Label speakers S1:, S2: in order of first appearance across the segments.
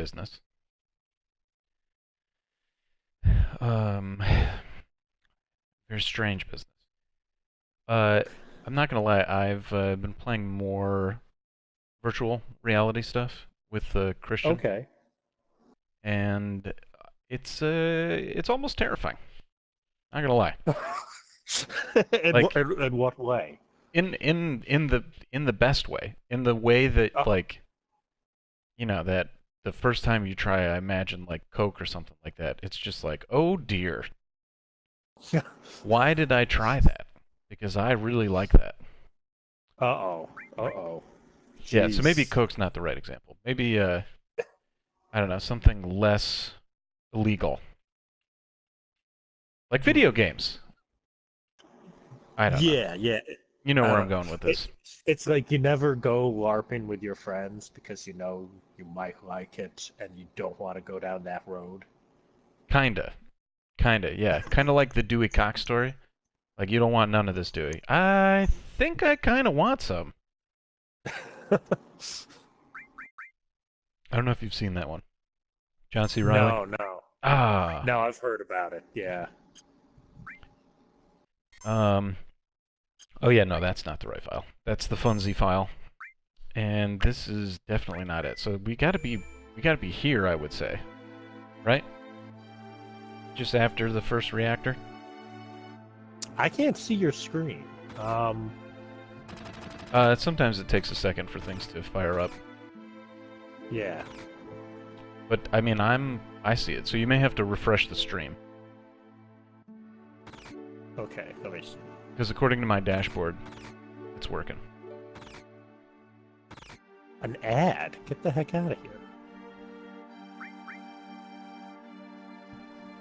S1: business. Um, very strange business. Uh, I'm not gonna lie. I've been playing more virtual reality stuff with Christian,
S2: Okay.
S1: and it's almost terrifying. Not gonna lie. Like
S2: In what way?
S1: in the best way, in the way that
S2: Oh,
S1: like that the first time you try, I imagine like Coke or something like that. It's just like, oh dear, why did I try that? Because I really like that.
S2: uh-oh. Uh-oh.
S1: Yeah, so maybe
S2: Jeez.
S1: Coke's not the right example. Maybe I don't know, something less illegal. Like video
S2: Hmm.
S1: games. I don't know.
S2: Yeah, yeah.
S1: You know
S2: I
S1: where I'm
S2: don't
S1: going with
S2: it,
S1: this.
S2: it's like you never go LARPing with your friends because you know you might like it and you don't want to go down that road.
S1: Kinda. Kinda, yeah. Kinda like the Dewey Cox story. Like you don't want none of this, Dewey. I think I kinda want some. I don't know if you've seen that one. John C. Riley?
S2: No, no.
S1: Ah.
S2: No, I've heard about it. Yeah.
S1: Um oh yeah, no, that's not the right file. That's the Funzy file. And this is definitely not it. So we gotta be here, I would say. Right? Just after the first reactor?
S2: I can't see your screen. Um,
S1: Sometimes it takes a second for things to fire up.
S2: yeah.
S1: But I mean I see it, so you may have to refresh the stream.
S2: Okay, let me see.
S1: Because according to my dashboard, it's working.
S2: An ad? Get the heck out of here.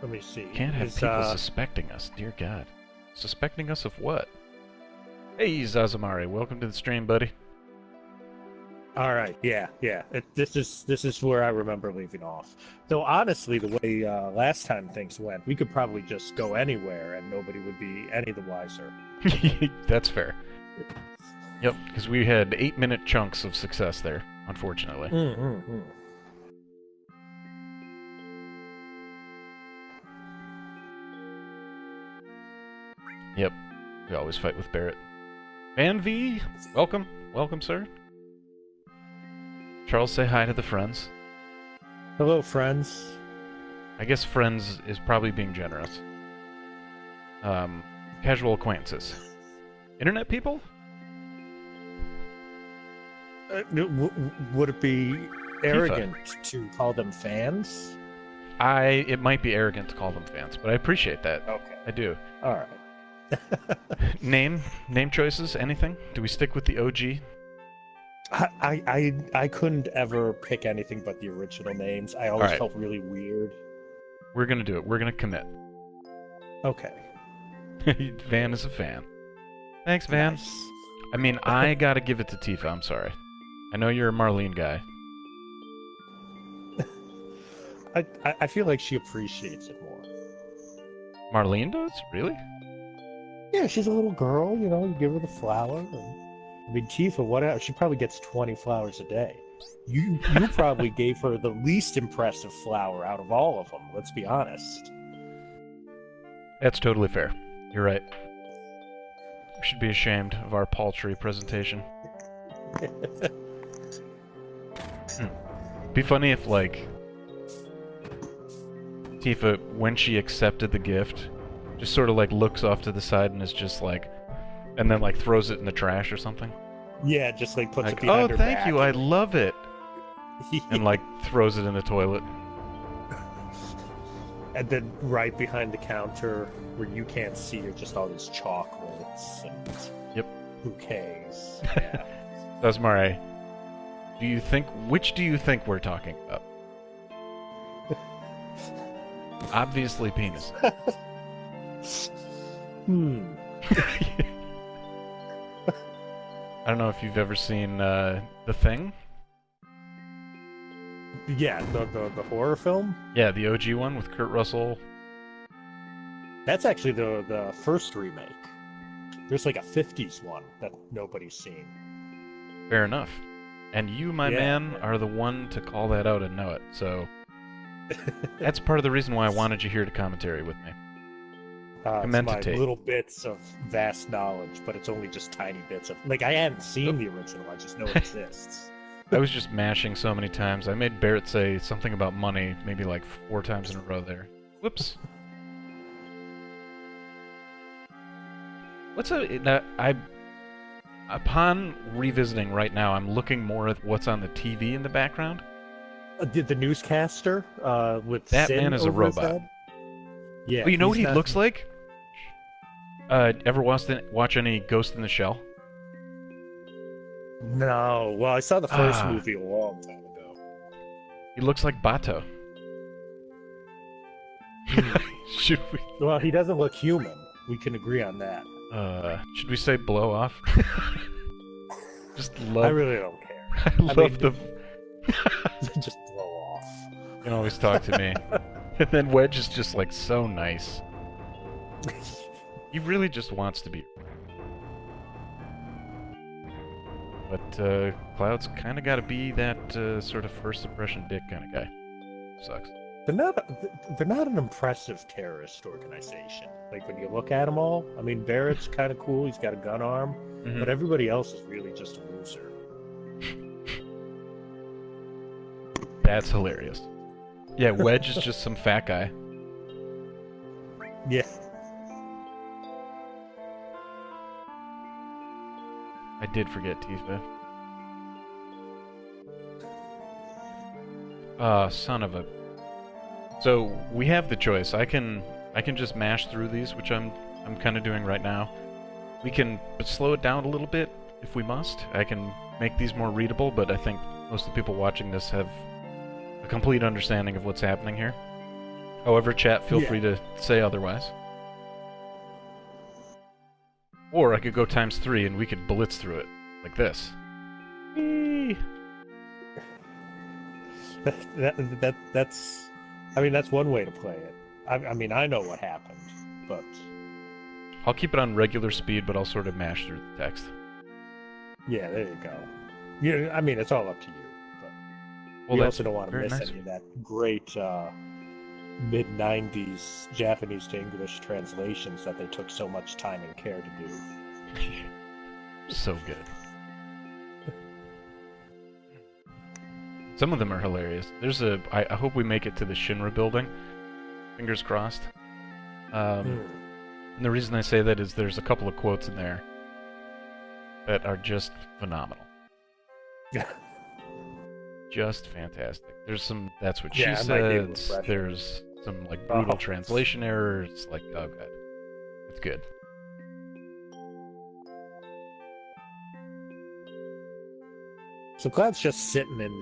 S2: Let me see.
S1: Can't have
S2: Is
S1: people suspecting us, dear God. Suspecting us of what? Hey Zazamari, welcome to the stream, buddy.
S2: all right, yeah, yeah. This is where I remember leaving off. Though honestly, the way last time things went, we could probably just go anywhere and nobody would be any the wiser.
S1: That's fair. Yep, because we had 8-minute chunks of success there, unfortunately.
S2: Mm-hmm.
S1: Yep, we always fight with Barrett. Van V, welcome. Welcome, sir. Charles, say hi to the friends.
S2: Hello, friends.
S1: I guess friends is probably being generous. Um, Casual acquaintances. Internet people?
S2: Would it be
S1: FIFA.
S2: arrogant to call them fans?
S1: It might be arrogant to call them fans, but I appreciate that.
S2: Okay.
S1: I do.
S2: All right.
S1: Name choices, anything? Do we stick with the OG?
S2: I couldn't ever pick anything but the original names. I always
S1: Alright,
S2: felt really weird.
S1: we're gonna do it. We're gonna commit.
S2: Okay.
S1: Van is a fan. Thanks, Van.
S2: Nice.
S1: I mean, I gotta give it to Tifa, I'm sorry. I know you're a Marlene guy.
S2: I feel like she appreciates it more.
S1: Marlene does? Really?
S2: Yeah, she's a little girl, you know, you give her the flower. I mean, Tifa, whatever, she probably gets 20 flowers a day. You probably gave her the least impressive flower out of all of them, let's be honest.
S1: That's totally fair. You're right. We should be ashamed of our paltry presentation. Hmm. Be funny if, like, Tifa, when she accepted the gift, just sort of, like, looks off to the side and is just like, and then, like, throws it in the trash or something.
S2: Yeah, just like puts it
S1: Like, oh,
S2: behind her
S1: thank you,
S2: back
S1: I
S2: and
S1: love it. And, like, throws it in the toilet.
S2: and then right behind the counter where you can't see are just all these chocolates and
S1: Yep.
S2: bouquets. Yeah.
S1: Dasmare, which do you think we're talking about? Obviously penis.
S2: Hmm.
S1: I don't know if you've ever seen The Thing.
S2: Yeah, the horror film.
S1: Yeah, the OG one with Kurt Russell.
S2: That's actually the first remake. There's like a '50s one that nobody's seen.
S1: Fair enough. And you, my
S2: Yeah,
S1: man,
S2: yeah.
S1: are the one to call that out and know it. So that's part of the reason why I wanted you here to commentary with me.
S2: It's my
S1: Commentate.
S2: little bits of vast knowledge, but it's only just tiny bits of. Like, I hadn't seen the original, I just know it exists.
S1: I was just mashing so many times. I made Barrett say something about money maybe like 4 times in a row there. Whoops. Upon revisiting right now, I'm looking more at what's on the TV in the background.
S2: Did the newscaster with
S1: That
S2: Sin
S1: man is a
S2: over his
S1: robot.
S2: head? Yeah.
S1: Well, you know what
S2: he's
S1: he
S2: not-
S1: looks like? Ever watch any Ghost in the Shell?
S2: No. Well, I saw the first
S1: Ah.
S2: movie a long time ago.
S1: He looks like Bato. Should we?
S2: Well, he doesn't look human. We can agree on that.
S1: Should we say blow off? Just love.
S2: I really don't care.
S1: I love
S2: mean,
S1: the.
S2: Just blow off.
S1: You can always talk to me. And then Wedge is just like so nice. He really just wants to be. But Cloud's kind of got to be that sort of first impression dick kind of guy. Sucks.
S2: They're not an impressive terrorist organization. Like, when you look at them all, I mean, Barrett's kind of cool. He's got a gun arm,
S1: Mhm.
S2: but everybody else is really just a loser.
S1: That's hilarious. Yeah, Wedge is just some fat guy.
S2: Yeah.
S1: I did forget Tifa. Son of a. So we have the choice. I can just mash through these, which I'm kind of doing right now. We can slow it down a little bit if we must. I can make these more readable, but I think most of the people watching this have a complete understanding of what's happening here. However, chat, feel free to say otherwise. Or I could go ×3 and we could blitz through it like this. Whee!
S2: That's I mean, that's one way to play it. I mean, I know what happened, but
S1: I'll keep it on regular speed, but I'll sort of mash through the text.
S2: yeah, there you go. Yeah, I mean, it's all up to you. But
S1: Well,
S2: you
S1: that's
S2: also don't want to
S1: very
S2: miss
S1: nice.
S2: any of that great mid-90s Japanese to English translations that they took so much time and care to do.
S1: So good. Some of them are hilarious. I hope we make it to the Shinra building. Fingers crossed. And the reason I say that is there's a couple of quotes in there that are just phenomenal. Just fantastic. There's some, that's what she
S2: Yeah, I might be able to
S1: says.
S2: fresh it.
S1: There's some like brutal
S2: Oh.
S1: translation errors. Like, oh god. It's good.
S2: So Cloud's just sitting in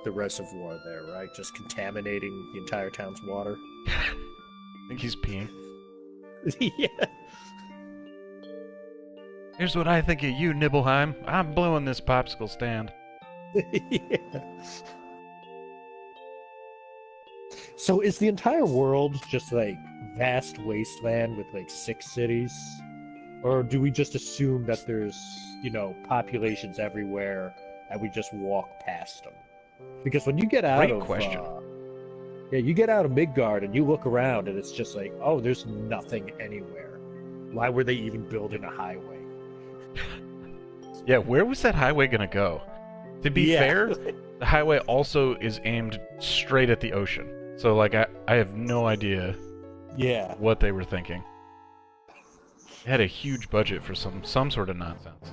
S2: the reservoir there, right? Just contaminating the entire town's water.
S1: I think he's peeing.
S2: Yeah.
S1: Here's what I think of you, Nibelheim. I'm blowing this popsicle stand.
S2: Yeah. So is the entire world just like vast wasteland with like 6 cities? Or do we just assume that there's, populations everywhere and we just walk past them? Because when you get out
S1: Great
S2: of
S1: question.
S2: you get out of Midgard and you look around and it's just like, oh, there's nothing anywhere. Why were they even building a highway?
S1: Yeah, where was that highway gonna go? To be fair, the highway also is aimed straight at the ocean. So, like, I have no idea
S2: Yeah.
S1: what they were thinking. They had a huge budget for some sort of nonsense.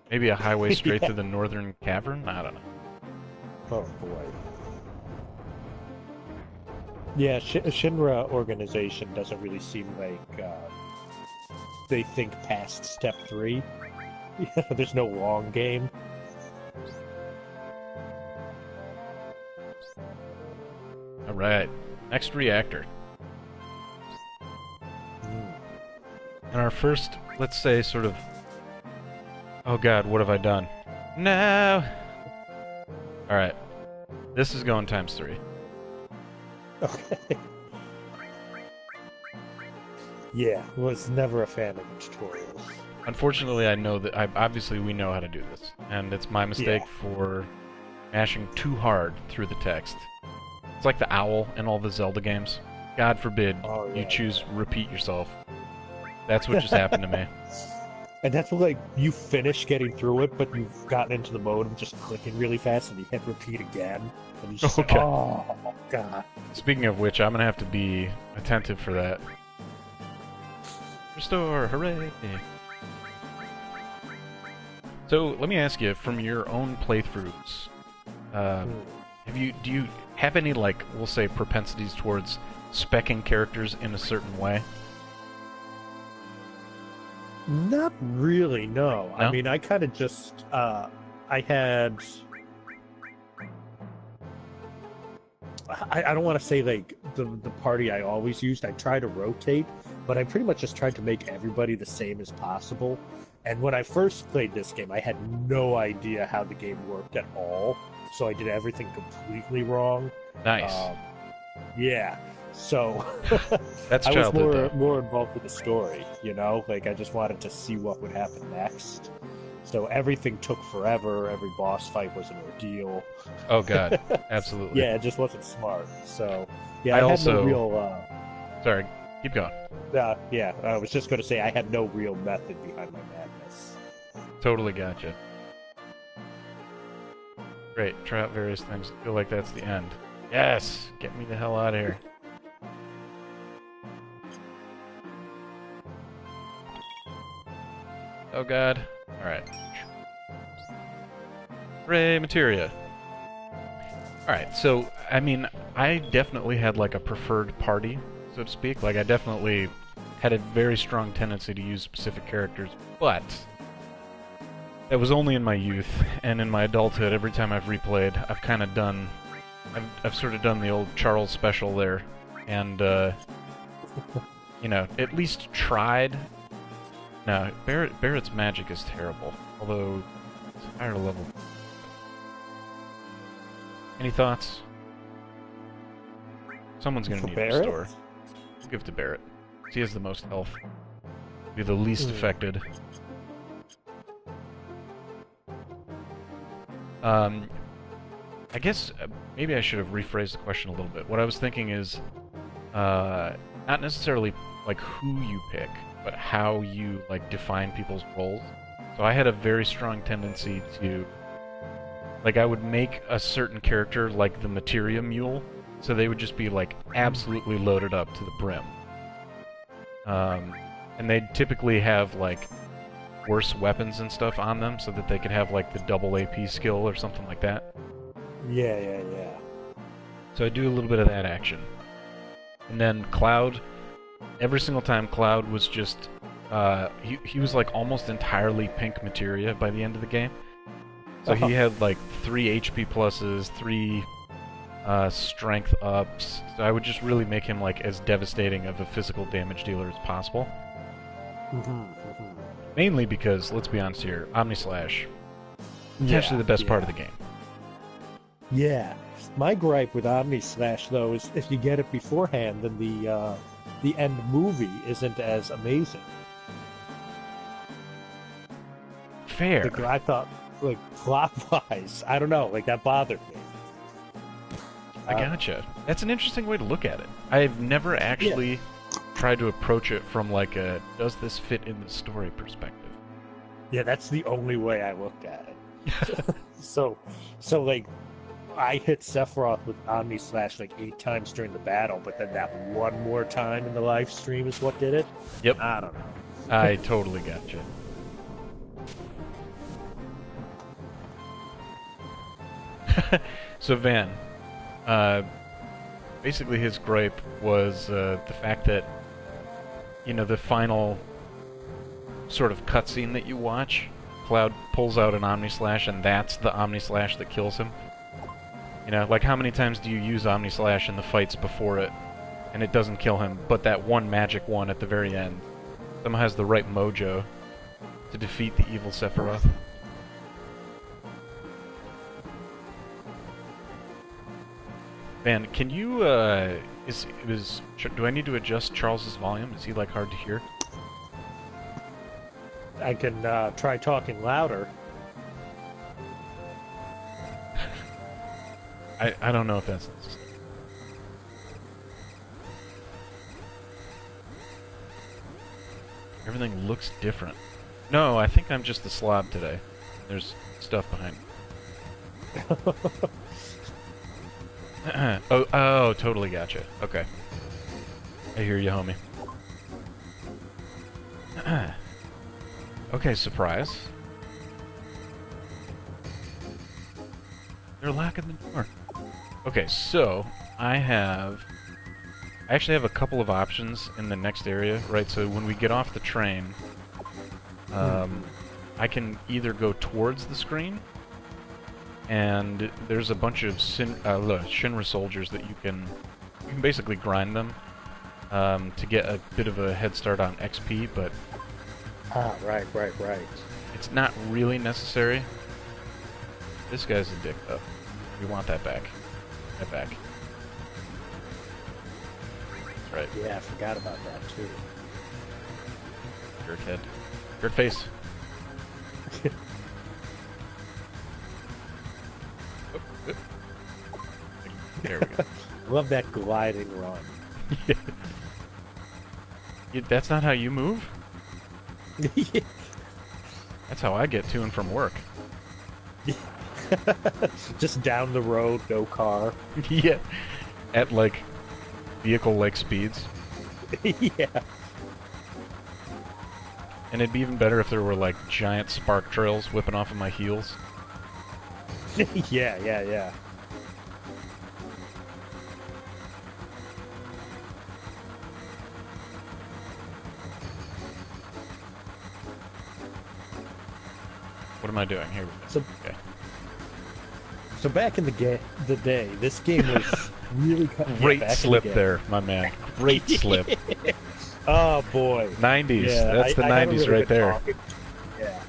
S1: Maybe a highway straight to the northern cavern? I don't know.
S2: Oh boy. Yeah, Shinra organization doesn't really seem like they think past step 3. There's no long game.
S1: Alright, next reactor. And our first, let's say, sort of... Oh god, what have I done? No! Alright. This is going ×3.
S2: Okay. Yeah, was never a fan of the tutorials.
S1: Unfortunately, I know that obviously we know how to do this, and it's my mistake
S2: Yeah.
S1: for mashing too hard through the text. It's like the owl in all the Zelda games. God forbid
S2: Oh
S1: you
S2: yeah,
S1: choose repeat yourself. That's what just happened to me.
S2: and that's like you finish getting through it, but you've gotten into the mode of just clicking really fast, and you hit repeat again, and you just say,
S1: Okay.
S2: "Oh God."
S1: Speaking of which, I'm gonna have to be attentive for that. Restore, hooray! So let me ask you, from your own playthroughs,
S2: Hmm.
S1: do you have any, like, we'll say, propensities towards specking characters in a certain way?
S2: Not really, no. I
S1: No?
S2: mean, I kind of just, I had, I don't want to say like the party I always used. I try to rotate, but I pretty much just tried to make everybody the same as possible. And when I first played this game, I had no idea how the game worked at all, so I did everything completely wrong.
S1: Nice.
S2: Um, yeah, so
S1: That's
S2: I was
S1: childhood, though.
S2: more involved with the story, you know. Like I just wanted to see what would happen next. So everything took forever. Every boss fight was an ordeal.
S1: Oh god, absolutely.
S2: Yeah, it just wasn't smart. So yeah,
S1: I
S2: I had no
S1: also...
S2: real.
S1: Sorry, keep going.
S2: Yeah, I was just going to say I had no real method behind my madness.
S1: Totally gotcha. Great, try out various things. Feel like that's the end. Yes! Get me the hell out of here. Oh god. Alright. Hooray, materia. Alright, so, I mean, I definitely had like a preferred party, so to speak. Like, I definitely had a very strong tendency to use specific characters, but that was only in my youth, and in my adulthood, every time I've replayed, I've kind of done... I've sort of done the old Charles special there, and, you know, at least tried. No, Barrett's magic is terrible, although it's higher level. Any thoughts? Someone's gonna
S2: For
S1: need a
S2: Barrett?
S1: restore. We'll give it to Barrett. He has the most health. Be the least affected. I guess maybe I should have rephrased the question a little bit. What I was thinking is, not necessarily like who you pick, but how you like define people's roles. So I had a very strong tendency to, like, I would make a certain character like the Materia Mule, so they would just be like absolutely loaded up to the brim. And they'd typically have like worse weapons and stuff on them, so that they could have like the double AP skill or something like that.
S2: Yeah.
S1: So I do a little bit of that action. And then Cloud, every single time Cloud was just, he was like almost entirely pink materia by the end of the game. So he had like 3 HP pluses, 3 strength ups. So I would just really make him like as devastating of a physical damage dealer as possible. Mainly because, let's be honest here, Omni Slash, potentially the best part of the game.
S2: Yeah. My gripe with Omni Slash though is if you get it beforehand, then the end movie isn't as amazing.
S1: Fair.
S2: Like, I thought, like plot-wise, I don't know, like that bothered me.
S1: I gotcha. That's an interesting way to look at it. I've never actually tried to approach it from like a does this fit in the story perspective.
S2: Yeah, that's the only way I looked at it. so like I hit Sephiroth with Omni Slash like 8 times during the battle, but then that one more time in the live stream is what did it.
S1: Yep.
S2: I don't know.
S1: I totally gotcha. So Van, basically his gripe was the fact that, you know, the final sort of cutscene that you watch, Cloud pulls out an Omni Slash, and that's the Omni Slash that kills him. You know, like how many times do you use Omni Slash in the fights before it, and it doesn't kill him, but that one magic one at the very end somehow has the right mojo to defeat the evil Sephiroth. Van, can you, do I need to adjust Charles's volume? Is he, like, hard to hear?
S2: I can try talking louder.
S1: I don't know if that's necessary. Everything looks different. No, I think I'm just the slob today. There's stuff behind me. Oh, totally gotcha. Okay. I hear you, homie. Okay, surprise. They're locking the door. Okay, so I actually have a couple of options in the next area, right? So when we get off the train, I can either go towards the screen, and there's a bunch of Shinra soldiers that you can basically grind them to get a bit of a head start on XP, but
S2: right.
S1: it's not really necessary. This guy's a dick, though. We want that back. That back. That's right.
S2: Yeah, I forgot about that too.
S1: Jerk head. Jerk face. There we go.
S2: Love that gliding run.
S1: That's not how you move?
S2: Yeah.
S1: That's how I get to and from work.
S2: Just down the road, no car.
S1: Yeah. At, like, vehicle-like speeds.
S2: Yeah.
S1: And it'd be even better if there were, like, giant spark trails whipping off of my heels.
S2: Yeah.
S1: What am I doing? Here we go. Okay.
S2: So back in the day, this game was really
S1: Great slip there, my man. Great slip.
S2: Oh boy.
S1: 90s.
S2: Yeah,
S1: That's the 90s
S2: really
S1: right there.
S2: talking. Yeah.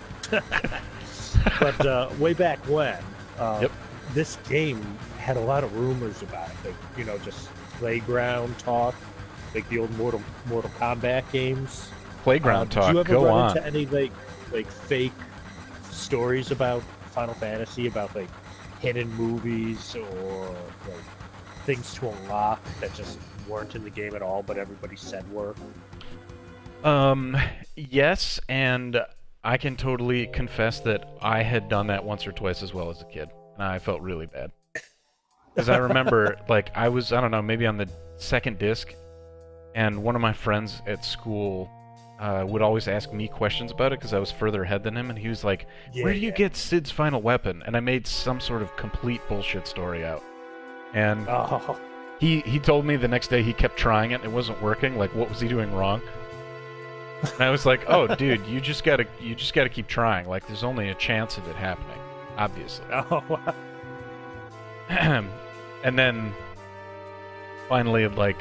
S2: But way back when,
S1: Yep.
S2: this game had a lot of rumors about it. Like, you know, just playground talk, like the old Mortal Kombat games.
S1: Playground talk.
S2: Did you ever
S1: Go
S2: run
S1: on.
S2: into any like fake stories about Final Fantasy, about like hidden movies or like things to unlock that just weren't in the game at all, but everybody said were?
S1: Yes, and I can totally confess that I had done that once or twice as well as a kid, and I felt really bad. Because I remember, like, I don't know, maybe on the second disc, and one of my friends at school would always ask me questions about it because I was further ahead than him, and he was like, where do you get Sid's final weapon? And I made some sort of complete bullshit story out. And he told me the next day he kept trying it and it wasn't working. Like, what was he doing wrong? And I was like, oh, dude, you just gotta keep trying. Like, there's only a chance of it happening, obviously.
S2: Oh.
S1: And then finally, like,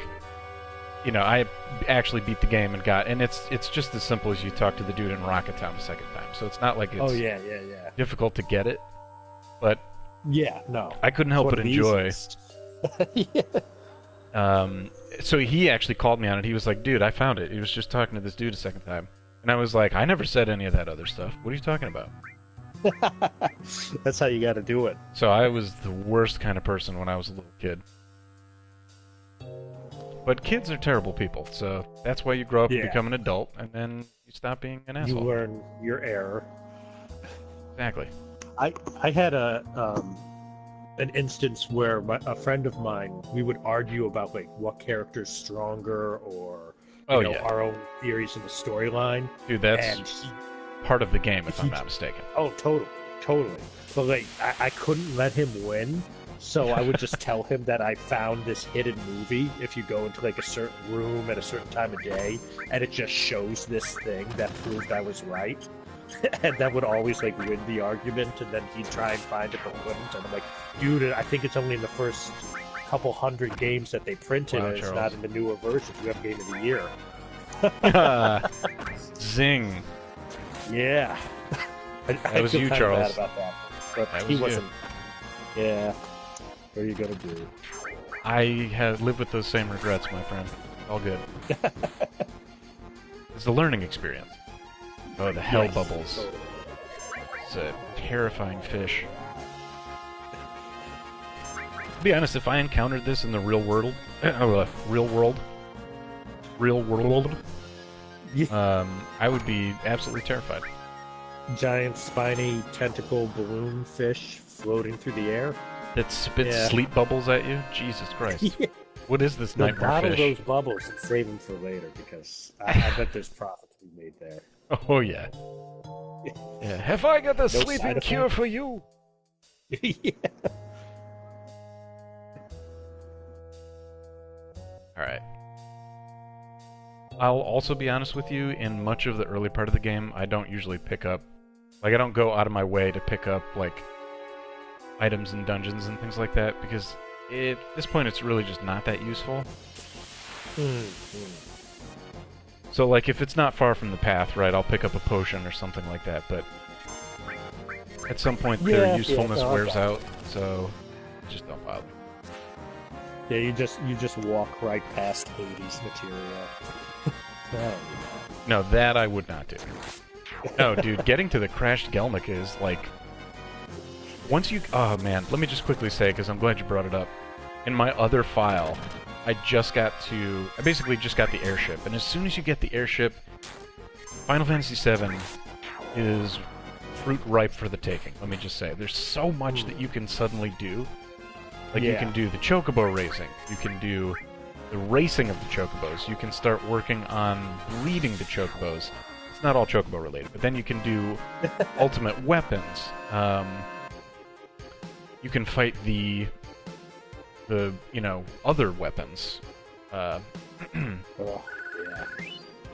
S1: you know, I actually beat the game and it's just as simple as you talk to the dude in Rocket Town the second time. So it's not like it's
S2: yeah.
S1: difficult to get it, but
S2: Yeah, no.
S1: I couldn't help but enjoy.
S2: Yeah.
S1: So he actually called me on it. He was like, dude, I found it. He was just talking to this dude a second time. And I was like, I never said any of that other stuff. What are you talking about?
S2: That's how you got to do it.
S1: So I was the worst kind of person when I was a little kid. But kids are terrible people, so that's why you grow up and become an adult, and then you stop being an asshole.
S2: You learn your error.
S1: Exactly.
S2: I had an instance where a friend of mine, we would argue about like what character's stronger or our own theories in the storyline.
S1: Dude, that's part of the game, if I'm not mistaken.
S2: Oh, totally. But like, I couldn't let him win, so I would just tell him that I found this hidden movie. If you go into like a certain room at a certain time of day, and it just shows this thing that proved I was right. And that would always like win the argument, and then he'd try and find it but wouldn't. And I'm like, dude, I think it's only in the first couple hundred games that they printed, and it's not in the newer versions. We have Game of the Year.
S1: Zing.
S2: Yeah.
S1: That was you, Charles.
S2: Bad about that, but he wasn't. Yeah. What are you gonna do?
S1: I have lived with those same regrets, my friend. All good. It's a learning experience. Oh, the hell
S2: Yes,
S1: bubbles.
S2: totally.
S1: It's a terrifying fish. To be honest, if I encountered this in the real world,
S2: Yeah.
S1: I would be absolutely terrified.
S2: Giant spiny tentacle balloon fish floating through the air.
S1: That spits
S2: Yeah.
S1: sleep bubbles at you? Jesus Christ.
S2: Yeah.
S1: What is this
S2: They'll
S1: nightmare
S2: bottle
S1: fish?
S2: those bubbles and save them for later because I bet there's profit to be made there.
S1: Oh, yeah. Yeah. Have I got the
S2: side
S1: sleeping
S2: effect?
S1: cure for you?
S2: Yeah.
S1: Alright. I'll also be honest with you, in much of the early part of the game, I don't usually pick up... Like, I don't go out of my way to pick up, like, items in dungeons and things like that, because at this point it's really just not that useful. So, like, if it's not far from the path, right, I'll pick up a potion or something like that, but at some point their usefulness wears out, so just don't bother.
S2: Yeah, you just walk right past Hades material.
S1: No, that I would not do. No, dude, getting to the crashed Gelmick is, like... Once you... Oh, man, let me just quickly say, because I'm glad you brought it up. In my other file, I basically just got the airship, and as soon as you get the airship, Final Fantasy VII is fruit ripe for the taking, let me just say. There's so much that you can suddenly do. Like, you can do the chocobo racing, you can do the racing of the chocobos, you can start working on breeding the chocobos. It's not all chocobo related, but then you can do ultimate weapons. You can fight the other weapons.
S2: Oh, yeah.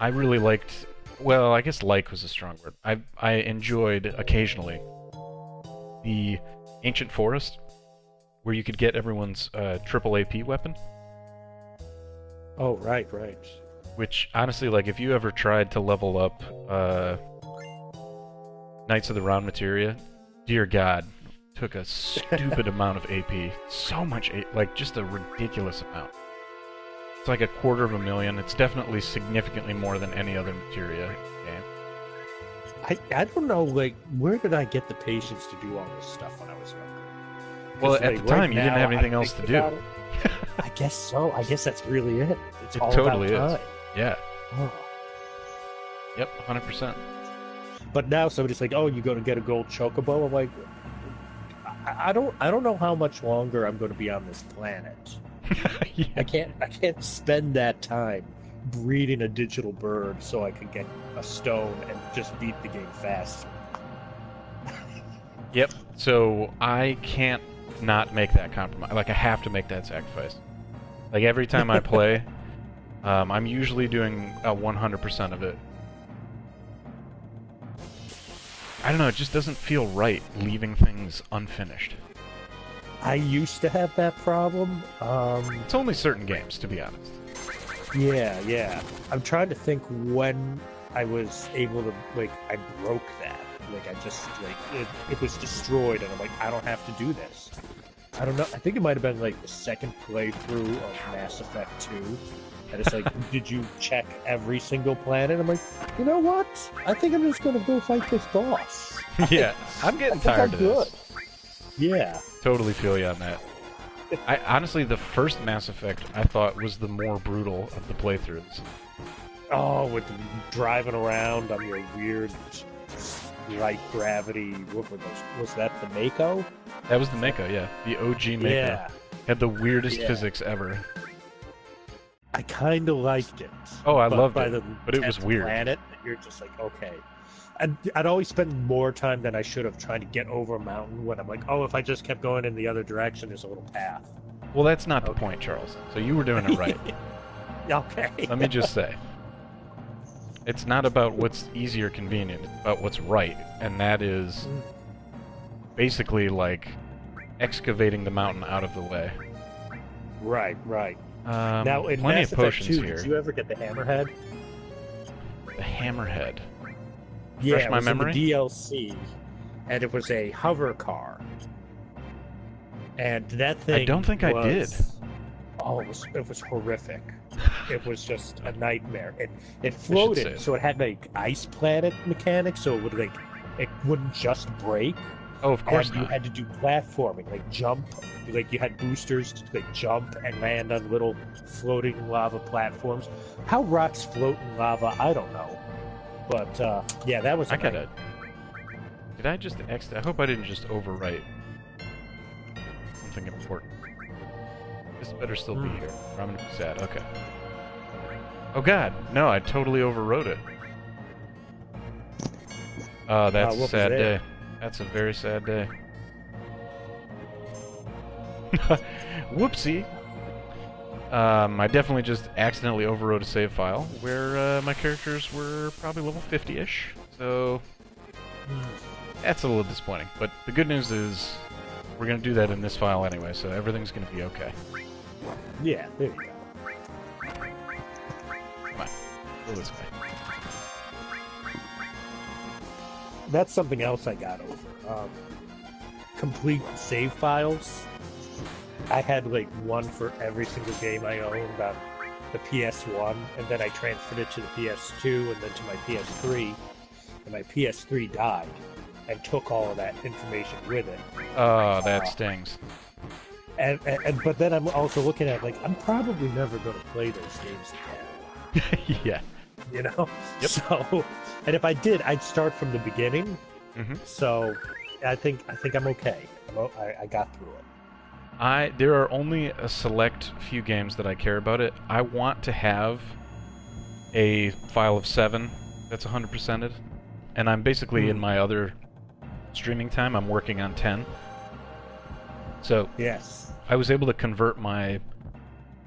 S1: I really liked... Well, I guess like was a strong word. I enjoyed, occasionally, the Ancient Forest, where you could get everyone's triple AP weapon.
S2: Oh, right.
S1: Which, honestly, like, if you ever tried to level up Knights of the Round Materia, dear God, took a stupid amount of AP. So much like, just a ridiculous amount. It's like 250,000. It's definitely significantly more than any other materia game.
S2: I don't know, like, where did I get the patience to do all this stuff when I was younger?
S1: Well, at the time, you didn't have anything else to do.
S2: I guess so. I guess that's really it. It's all
S1: totally
S2: about
S1: is.
S2: time.
S1: Yeah.
S2: Oh.
S1: Yep, 100%.
S2: But now somebody's like, "Oh, you go to get a gold chocobo." I'm like, I don't know how much longer I'm going to be on this planet.
S1: Yeah.
S2: I can't spend that time breeding a digital bird so I can get a stone and just beat the game fast.
S1: Yep. So I can't not make that compromise. Like, I have to make that sacrifice. Like, every time I play, I'm usually doing 100% of it. I don't know, it just doesn't feel right leaving things unfinished.
S2: I used to have that problem.
S1: It's only certain games, to be honest.
S2: Yeah. I'm trying to think when I was able to, like, I broke that. Like, I just, like, it was destroyed, and I'm like, I don't have to do this. I don't know. I think it might have been, like, the second playthrough of Mass Effect 2. And it's like, did you check every single planet? I'm like, you know what? I think I'm just going to go fight this boss.
S1: Yeah, I'm getting tired of this.
S2: Yeah.
S1: Totally feel you on that. I honestly, the first Mass Effect, I thought was the more brutal of the playthroughs.
S2: Oh, with driving around on your weird light gravity. What were those? Was that the Mako?
S1: That was the Mako, yeah. The OG Mako.
S2: Yeah.
S1: Had the weirdest physics ever.
S2: I kind of liked it.
S1: Oh, I loved
S2: by
S1: it,
S2: the
S1: but it was
S2: 10th
S1: weird.
S2: Planet, you're just like, okay. I'd always spend more time than I should have trying to get over a mountain when I'm like, oh, if I just kept going in the other direction, there's a little path.
S1: Well, that's not the point, Charles. So you were doing it right.
S2: Okay.
S1: Let me just say. It's not about what's easy or convenient, it's about what's right. And that is basically like excavating the mountain out of the way.
S2: Right. Now, in
S1: plenty
S2: Mass
S1: of
S2: Effect
S1: potions
S2: 2,
S1: here.
S2: did you ever get the Hammerhead?
S1: The Hammerhead.
S2: Yeah,
S1: Refresh
S2: it
S1: my
S2: was
S1: memory?
S2: in the DLC, and it was a hover car. And that thing
S1: I don't think I did.
S2: Oh, it was horrific. it was just a nightmare. It
S1: say
S2: floated,
S1: that.
S2: so it had like ice planet mechanics, so it wouldn't just break.
S1: Oh, of course
S2: And you
S1: not.
S2: had to do platforming, like jump, like you had boosters to like jump and land on little floating lava platforms. How rocks float in lava, I don't know. But yeah, that was.
S1: I gotta. Did I just I hope I didn't just overwrite something important. This better still be here, or I'm gonna be sad. Okay. Oh god, no, I totally overwrote it. Oh, that's a sad day. That's a very sad day. Whoopsie! I definitely just accidentally overwrote a save file where my characters were probably level 50-ish, so that's a little disappointing. But the good news is we're going to do that in this file anyway, so everything's going to be okay.
S2: Yeah, there you go.
S1: Come on, go this way.
S2: That's something else I got over. Complete save files. I had like one for every single game I owned on the PS1, and then I transferred it to the PS2 and then to my PS3, and my PS3 died and took all of that information with it.
S1: Oh, that stings.
S2: But then I'm also looking at like I'm probably never going to play those games again.
S1: Yeah.
S2: You know?
S1: Yep.
S2: So, and if I did, I'd start from the beginning.
S1: Mm-hmm.
S2: So, I think I'm okay. I got through it.
S1: There are only a select few games that I care about it. I want to have a file of 7 that's 100%ed, and I'm basically in my other streaming time, I'm working on 10. So
S2: Yes.
S1: I was able to convert my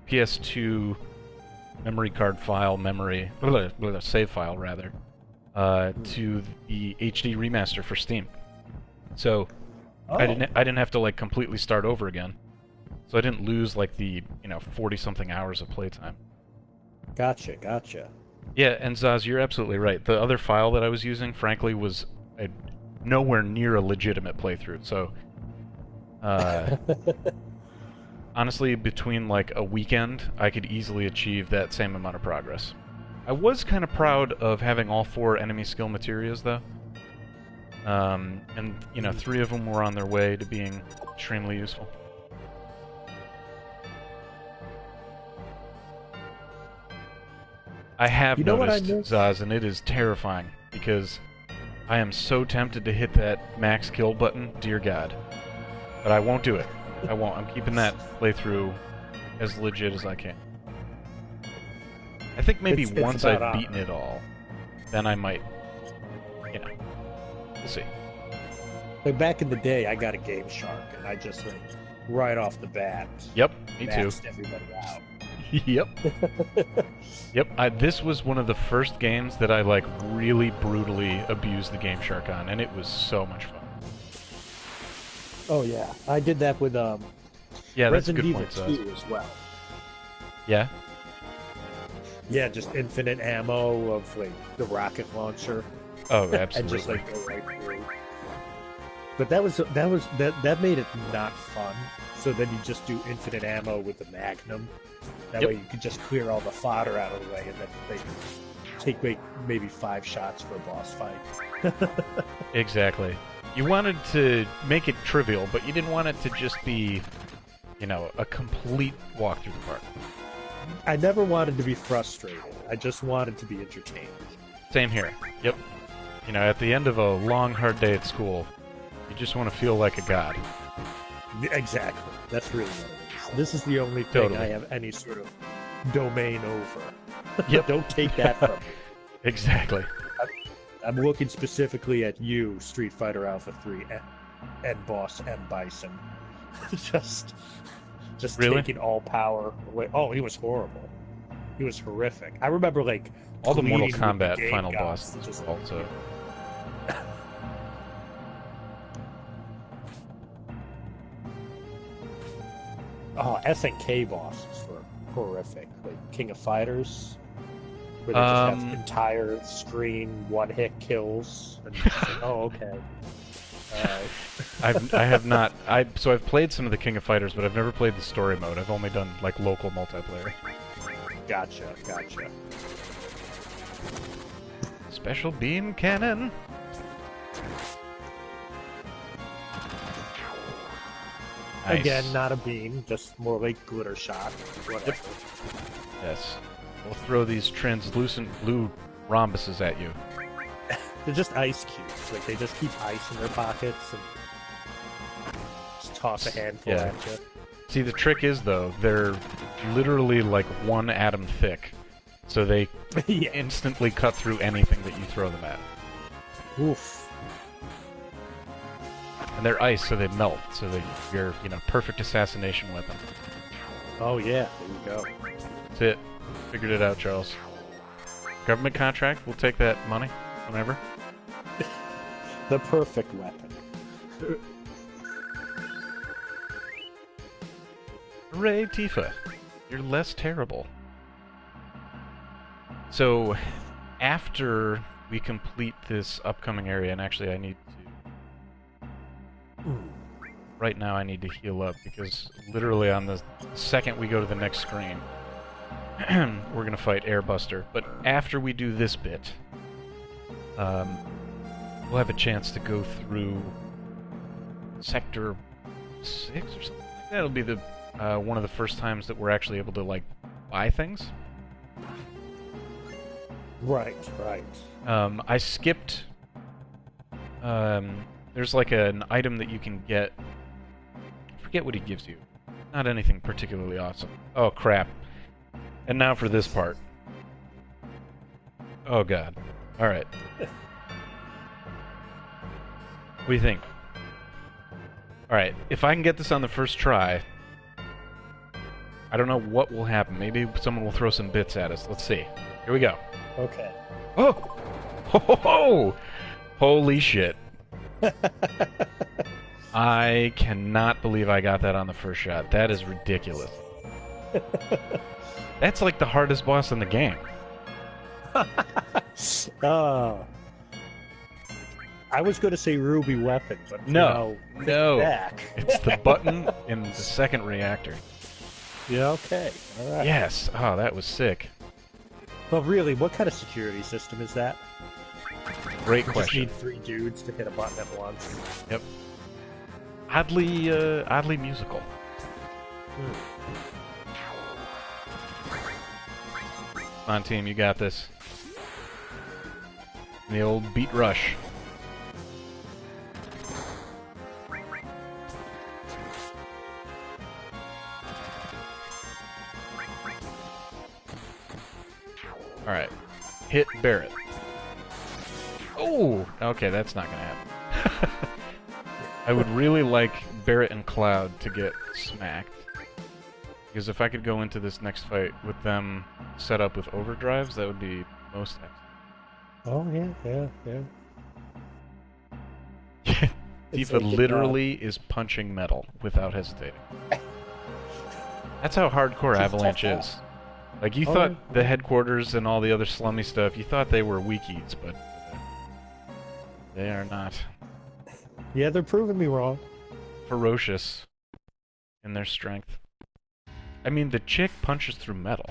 S1: PS2 memory card file save file rather to the HD remaster for Steam. So I didn't have to like completely start over again. So I didn't lose like the 40 something hours of playtime.
S2: Gotcha.
S1: Yeah, and Zaz, you're absolutely right. The other file that I was using, frankly, was nowhere near a legitimate playthrough. So honestly, between like a weekend, I could easily achieve that same amount of progress. I was kind of proud of having all 4 enemy skill materials, though. And 3 of them were on their way to being extremely useful. I have noticed, Zaz, and it is terrifying, because I am so tempted to hit that max kill button, dear God. But I won't do it. I won't. I'm keeping that playthrough as legit as I can. I think maybe once I've beaten it all, then I might, we'll see.
S2: Like back in the day, I got a Game Shark, and I just like right off the bat.
S1: Yep, me too.
S2: Maxed everybody out.
S1: Yep. Yep. This was one of the first games that I like really brutally abused the Game Shark on, and it was so much fun.
S2: Oh yeah, I did that with
S1: yeah, that's a
S2: Resident
S1: good
S2: Evil
S1: point,
S2: 2 as well.
S1: Yeah.
S2: Yeah, just infinite ammo of like the rocket launcher.
S1: Oh, absolutely.
S2: And just like go right through. But that made it not fun. So then you just do infinite ammo with the Magnum. That way you could just clear all the fodder out of the way, and then they take like maybe 5 shots for a boss fight.
S1: Exactly. You wanted to make it trivial, but you didn't want it to just be, a complete walk through the park.
S2: I never wanted to be frustrated. I just wanted to be entertained.
S1: Same here. Yep. At the end of a long, hard day at school, you just want to feel like a god.
S2: Exactly. That's really what it is. This is the only thing I have any sort of domain over.
S1: Yep.
S2: Don't take that from me.
S1: Exactly.
S2: I'm looking specifically at you, Street Fighter Alpha 3, and Boss M. Bison. just
S1: really?
S2: Taking all power away. Oh, he was horrible. He was horrific. I remember like
S1: all the Mortal Kombat
S2: the
S1: final bosses
S2: just
S1: also.
S2: Oh, SNK bosses were horrific. Like King of Fighters, where they just have entire screen one-hit kills. And like, oh, okay.
S1: I have not. So I've played some of the King of Fighters, but I've never played the story mode. I've only done like local multiplayer.
S2: Gotcha, gotcha.
S1: Special beam cannon. Nice.
S2: Again, not a beam, just more like glitter shot. Whatever.
S1: Yes. We'll throw these translucent blue rhombuses at you.
S2: They're just ice cubes. Like, they just keep ice in their pockets and just toss a handful
S1: Yeah.
S2: at you.
S1: See, the trick is, though, they're literally like 1 atom thick. So they
S2: Yeah.
S1: instantly cut through anything that you throw them at.
S2: Oof.
S1: And they're ice, so they melt. So you're, perfect assassination weapon.
S2: Oh, yeah. There you go.
S1: That's it. Figured it out, Charles. Government contract, we'll take that money whenever.
S2: The perfect weapon.
S1: Hooray, Tifa. You're less terrible. So, after we complete this upcoming area, and actually I need to... Right now I need to heal up, because literally on the second we go to the next screen, we're going to fight Airbuster. But after we do this bit, we'll have a chance to go through Sector 6 or something like that. It'll be the one of the first times that we're actually able to, like, buy things.
S2: Right, right.
S1: I skipped... there's like an item that you can get... I forget what he gives you. Not anything particularly awesome. Oh, crap. And now for this part. Oh, God. Alright. What do you think? Alright, if I can get this on the first try... I don't know what will happen. Maybe someone will throw some bits at us. Let's see. Here we go.
S2: Okay.
S1: Oh! Ho ho ho! Holy shit. I cannot believe I got that on the first shot. That is ridiculous. That's like the hardest boss in the game.
S2: I was going to say ruby weapon, but
S1: No.
S2: back.
S1: It's the button in the second reactor.
S2: Yeah, okay. All right.
S1: Yes. Oh, that was sick.
S2: But really, what kind of security system is that?
S1: Great
S2: You just
S1: question.
S2: need 3 dudes to hit a button at once.
S1: Yep. Oddly musical. Come on, team, you got this. The old beat rush. Alright. Hit Barrett. Oh! Okay, that's not gonna happen. I would really like Barrett and Cloud to get smacked. Because if I could go into this next fight with them set up with overdrives, that would be most excellent.
S2: Oh, yeah. It's
S1: Tifa
S2: like
S1: literally is punching metal without hesitating. That's how hardcore
S2: She's
S1: Avalanche
S2: tough
S1: is. Like, you thought the headquarters and all the other slummy stuff, you thought they were weakies, but they are not.
S2: Yeah, they're proving me wrong.
S1: Ferocious in their strength. I mean, the chick punches through metal.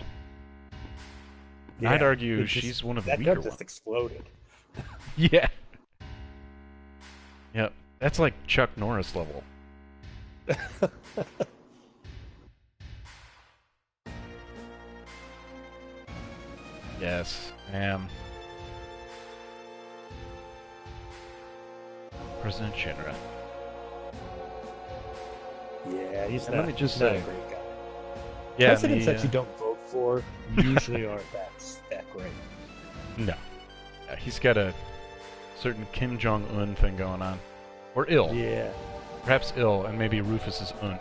S2: Yeah,
S1: I'd argue
S2: it just-
S1: she's one of the
S2: that
S1: weaker
S2: gun just
S1: ones.
S2: exploded.
S1: Yeah. Yep. That's like Chuck Norris level. Yes, ma'am. President Shinra.
S2: Yeah, he's
S1: And
S2: not,
S1: let me just
S2: he's not a
S1: say-
S2: great guy.
S1: Yeah,
S2: Presidents that you don't vote for usually aren't that great.
S1: No. Yeah, he's got a certain Kim Jong-un thing going on. Or ill.
S2: Yeah.
S1: Perhaps ill, and maybe Rufus is un.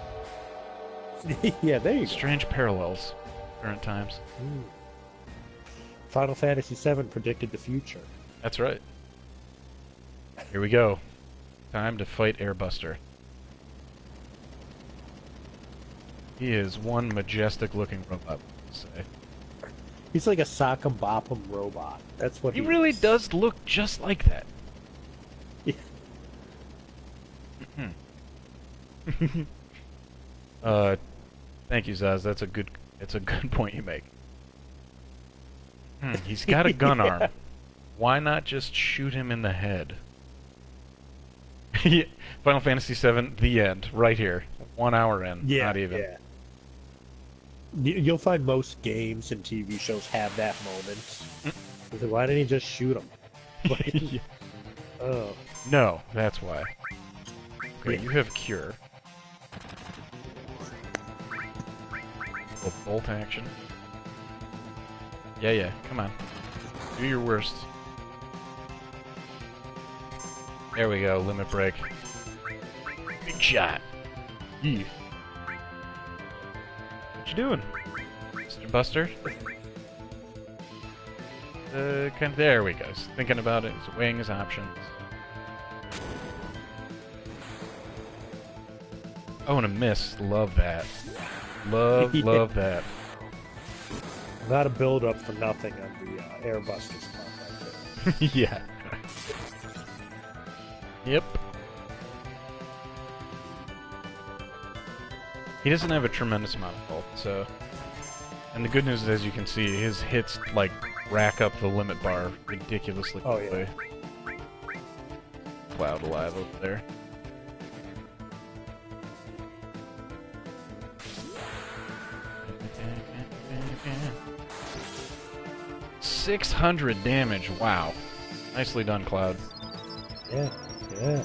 S2: Yeah, there you go.
S1: Strange parallels. Current times.
S2: Ooh. Final Fantasy VII predicted the future.
S1: That's right. Here we go. Time to fight Airbuster. He is one majestic-looking robot, let's say.
S2: He's like a sock'em bop'em robot. That's what
S1: He
S2: he
S1: really
S2: is.
S1: does look just like that.
S2: Yeah.
S1: Thank you, Zaz. That's a good point you make. He's got a gun
S2: Yeah.
S1: arm. Why not just shoot him in the head? Yeah, Final Fantasy VII, the end, right here. 1 hour in,
S2: Yeah,
S1: not even.
S2: yeah. You'll find most games and TV shows have that moment. It's like, why didn't he just shoot him? Like,
S1: Yeah.
S2: oh,
S1: No, that's why. Okay,
S2: Yeah.
S1: you have Cure. Bolt action. Yeah, yeah, come on. Do your worst. There we go, limit break. Big shot. Yeah. What you doing, Mr. Buster? There we go. He's thinking about it. He's weighing his options. Oh, and a miss. Love that. Love,
S2: Yeah.
S1: love that.
S2: not a build up for nothing on the Airbusters part right there.
S1: Yeah. Yep. He doesn't have a tremendous amount of health, so... And the good news is, as you can see, his hits, like, rack up the limit bar ridiculously
S2: Oh, yeah.
S1: quickly. Cloud alive over there. $600 damage, wow. Nicely done, Cloud.
S2: Yeah, yeah.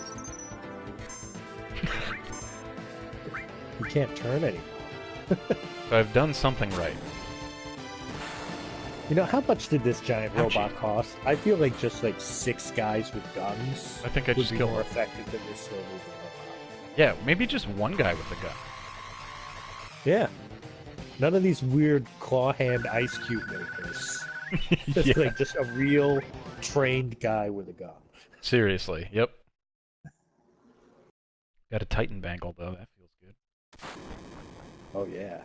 S2: You can't turn anymore.
S1: So I've done something right.
S2: You know, how much did this giant
S1: How
S2: robot
S1: cheap?
S2: cost? I feel like just like 6 guys with guns
S1: I think I
S2: would
S1: just
S2: be
S1: killed
S2: more
S1: him.
S2: effective than this slow moving robot.
S1: Yeah, maybe just one guy with a gun.
S2: Yeah. None of these weird claw hand ice cube makers. Just
S1: Yeah.
S2: like just a real trained guy with a gun.
S1: Seriously, yep. Got a Titan bangle, though. That feels good.
S2: Oh yeah.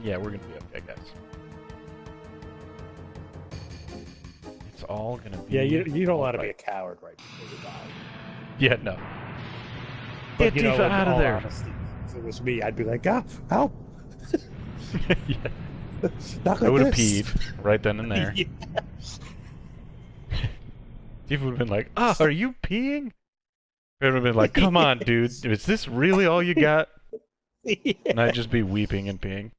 S1: Yeah, we're gonna be okay, guys. It's all gonna be...
S2: Yeah, you don't want to be a
S1: alright.
S2: coward right before you die.
S1: Yeah, no.
S2: But
S1: Get
S2: you know,
S1: Tifa
S2: in
S1: out of
S2: all
S1: there!
S2: honesty, if it was me, I'd be like, ah, help!
S1: Yeah.
S2: Not
S1: I
S2: like
S1: would have
S2: this.
S1: peed right then and there.
S2: Yeah.
S1: Tifa would have been like, "Ah, are you peeing?" I would have been like, "Come on, dude. Is this really all you got?" And I'd just be weeping and peeing.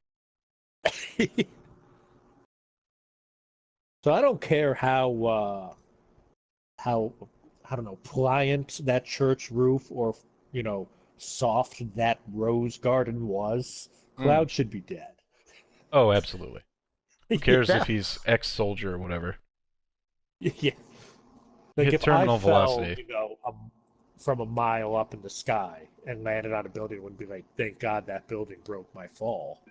S2: So I don't care how I don't know, pliant that church roof or soft that rose garden was. Cloud should be dead.
S1: Oh, absolutely. Who cares
S2: Yeah.
S1: if he's ex-soldier or whatever?
S2: Yeah. Like
S1: Hit
S2: if
S1: terminal
S2: I fell,
S1: velocity.
S2: from a mile up in the sky and landed on a building, it would be like, thank God that building broke my fall.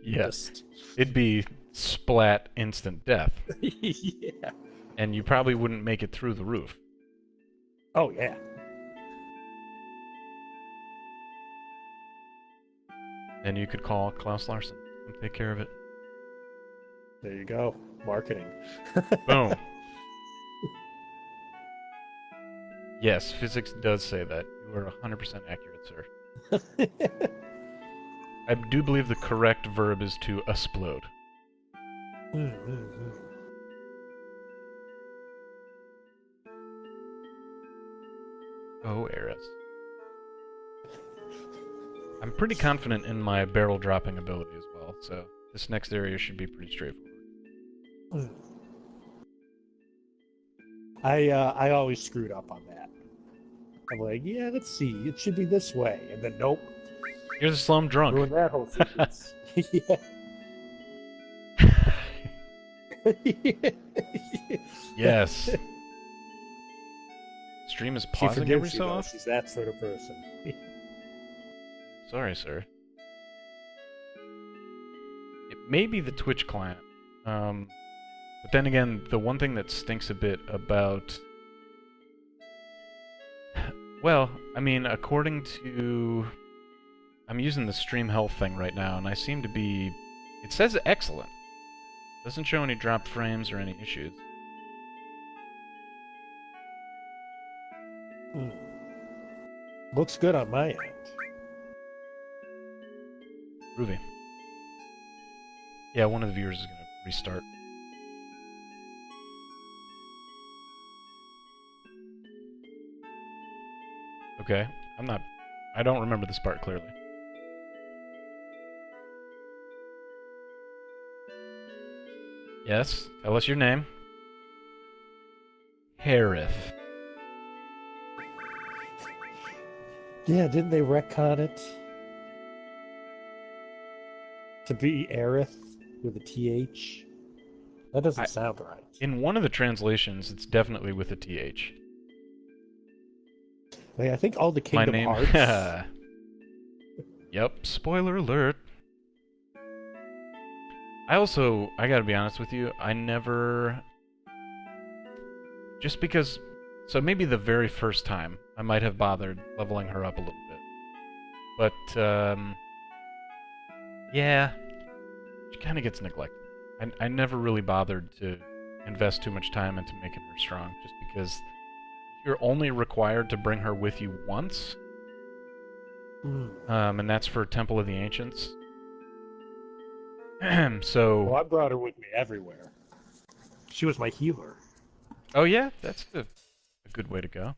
S1: Yes.
S2: Just...
S1: It'd be splat instant death.
S2: yeah.
S1: And you probably wouldn't make it through the roof.
S2: Oh yeah.
S1: And you could call Klaus Larson and take care of it.
S2: There you go. Marketing.
S1: Boom. Yes, physics does say that. You are 100% accurate, sir. I do believe the correct verb is to explode. Oh, Eris. I'm pretty confident in my barrel dropping ability as well, so this next area should be pretty straightforward.
S2: I always screwed up on that. I'm like, yeah, let's see, it should be this way, and then nope,
S1: Here's a slum drunk.
S2: ruined that whole sequence.
S1: Yes. Stream is
S2: She
S1: pausing every
S2: forgives you,
S1: so
S2: though.
S1: often.
S2: She's that sort of person.
S1: Sorry, sir. It may be the Twitch client. But then again, the one thing that stinks a bit about... Well, I mean, according to... I'm using the stream health thing right now, and I seem to be... It says excellent. Doesn't show any dropped frames or any issues.
S2: Hmm. Looks good on my end.
S1: Groovy. Yeah, one of the viewers is going to restart. Okay. I don't remember this part clearly. Yes, tell us your name. Harith.
S2: Yeah, didn't they retcon it to be Aerith with a TH? That doesn't sound right.
S1: In one of the translations, it's definitely with a TH.
S2: Like, I think all the
S1: My
S2: Kingdom
S1: name.
S2: Hearts.
S1: Yep, spoiler alert. I gotta be honest with you, I never... Just because... So maybe the very first time, I might have bothered leveling her up a little bit. But, yeah, she kind of gets neglected. I never really bothered to invest too much time into making her strong, just because you're only required to bring her with you once. And that's for Temple of the Ancients. So...
S2: Well, I brought her with me everywhere. She was my healer.
S1: Oh yeah, that's a good way to go.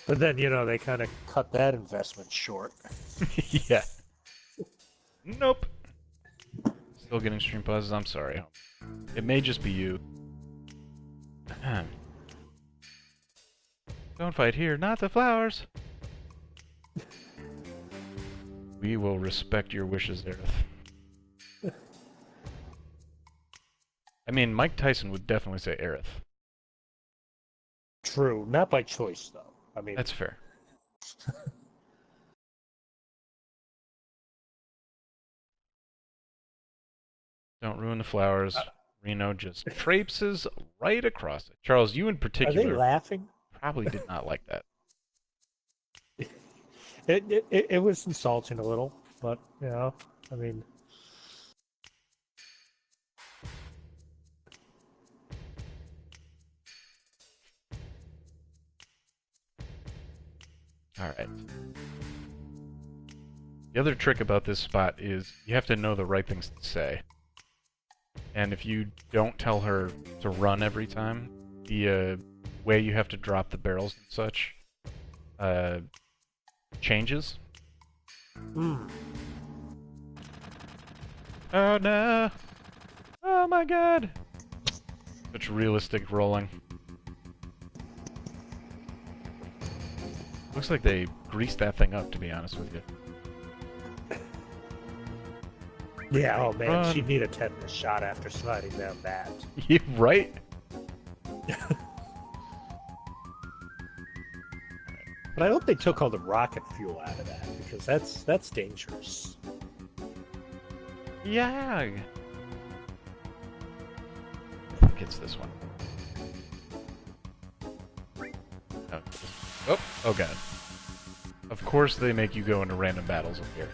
S2: But then, they kind of cut that investment short.
S1: Yeah. Nope. Still getting stream pauses. I'm sorry. It may just be you. Don't fight here, not the flowers. We will respect your wishes, Aerith. I mean, Mike Tyson would definitely say Aerith.
S2: True, not by choice though. I mean,
S1: that's fair. Don't ruin the flowers. Reno just traipses right across it. Charles, you in particular.
S2: Are they laughing?
S1: Probably did not like that.
S2: It was insulting a little, but I mean.
S1: Alright. The other trick about this spot is you have to know the right things to say. And if you don't tell her to run every time, the way you have to drop the barrels and such changes.
S2: Mm.
S1: Oh no! Oh my god! Such realistic rolling. Looks like they greased that thing up, to be honest with you.
S2: Yeah, oh man, she'd need a tetanus shot after sliding down that.
S1: Yeah, right?
S2: But I hope they took all the rocket fuel out of that, because that's dangerous.
S1: Yeah. I think it's this one. Oh god. Of course they make you go into random battles up here.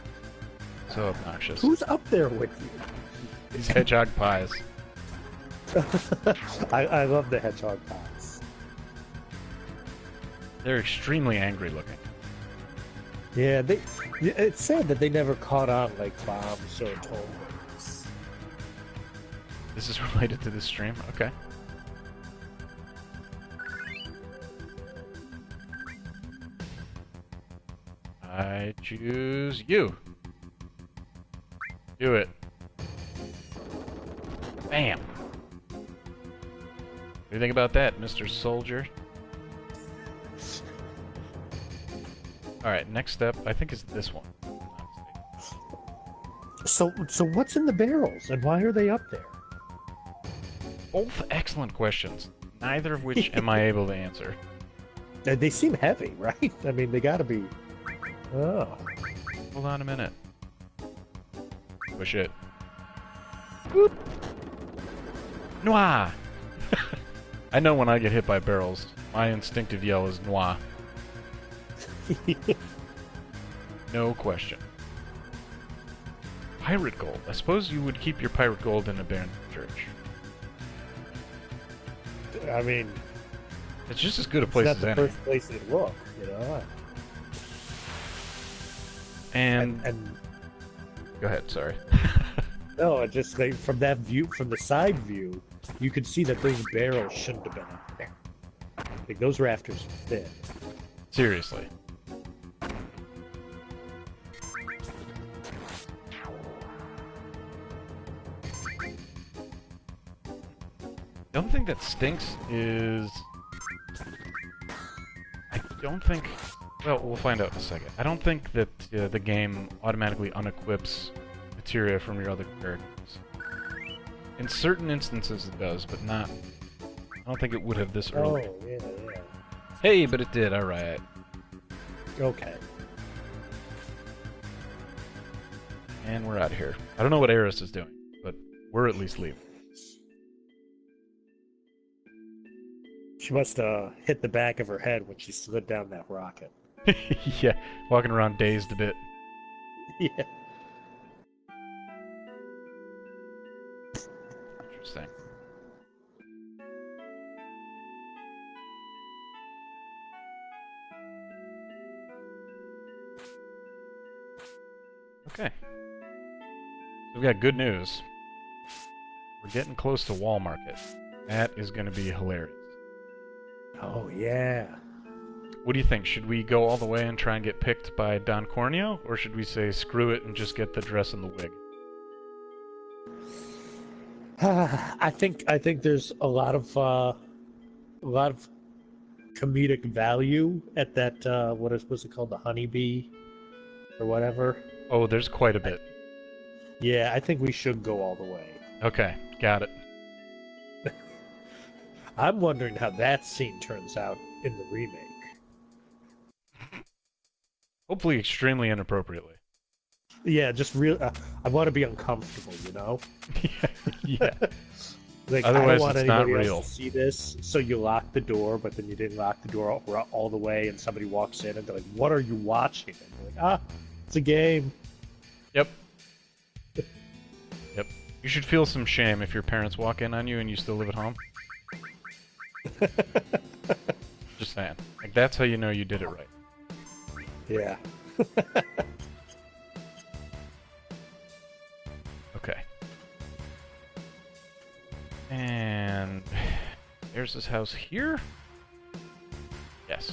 S1: So obnoxious.
S2: Who's up there with you?
S1: These hedgehog pies.
S2: I love the hedgehog pies.
S1: They're extremely angry looking.
S2: Yeah, it's sad that they never caught on like bombs or tollways.
S1: This is related to this stream? Okay. I choose you. Do it. Bam. What do you think about that, Mr. Soldier? Alright, next step, I think, is this one.
S2: So what's in the barrels, and why are they up there?
S1: Both excellent questions, neither of which am I able to answer.
S2: They seem heavy, right? I mean, they gotta be... Oh.
S1: Hold on a minute. Push it. Boop. Noir! I know when I get hit by barrels, my instinctive yell is noir. No question. Pirate gold. I suppose you would keep your pirate gold in a abandoned church.
S2: I mean,
S1: It's just as good a
S2: It's
S1: place
S2: not
S1: as
S2: the
S1: any.
S2: first place they look, you know.
S1: And
S2: And
S1: go ahead, sorry.
S2: no, it just like from that view, from the side view, you could see that those barrels shouldn't have been up there. Like those rafters are thin.
S1: Seriously. The only thing that stinks is... I don't think... Well, we'll find out in a second. I don't think that the game automatically unequips materia from your other characters. In certain instances it does, but not... I don't think it would have this early.
S2: Oh, yeah, yeah.
S1: Hey, but it did, alright.
S2: Okay.
S1: And we're out of here. I don't know what Eris is doing, but we're at least leaving.
S2: She must have hit the back of her head when she slid down that rocket.
S1: Yeah, walking around dazed a bit.
S2: Yeah.
S1: Interesting. Okay. So we got good news. We're getting close to Wall Market. That is going to be hilarious.
S2: Oh, yeah.
S1: What do you think? Should we go all the way and try and get picked by Don Corneo, or should we say screw it and just get the dress and the wig?
S2: I think there's a lot of comedic value at that was it called, the honeybee or whatever.
S1: Oh, there's quite a bit.
S2: Yeah, I think we should go all the way.
S1: Okay, got it.
S2: I'm wondering how that scene turns out in the remake.
S1: Hopefully extremely inappropriately.
S2: Yeah, just real. I want to be uncomfortable, you know.
S1: Yeah.
S2: Like,
S1: Otherwise,
S2: I don't want
S1: it's not
S2: anybody
S1: real.
S2: else to see this, so you lock the door, but then you didn't lock the door all the way, and somebody walks in and they're like, "What are you watching?" And you're like, "Ah, it's a game."
S1: Yep. Yep. You should feel some shame if your parents walk in on you and you still live at home. Just saying. Like, that's how you know you did it right.
S2: Yeah.
S1: Okay. And there's this house here. Yes.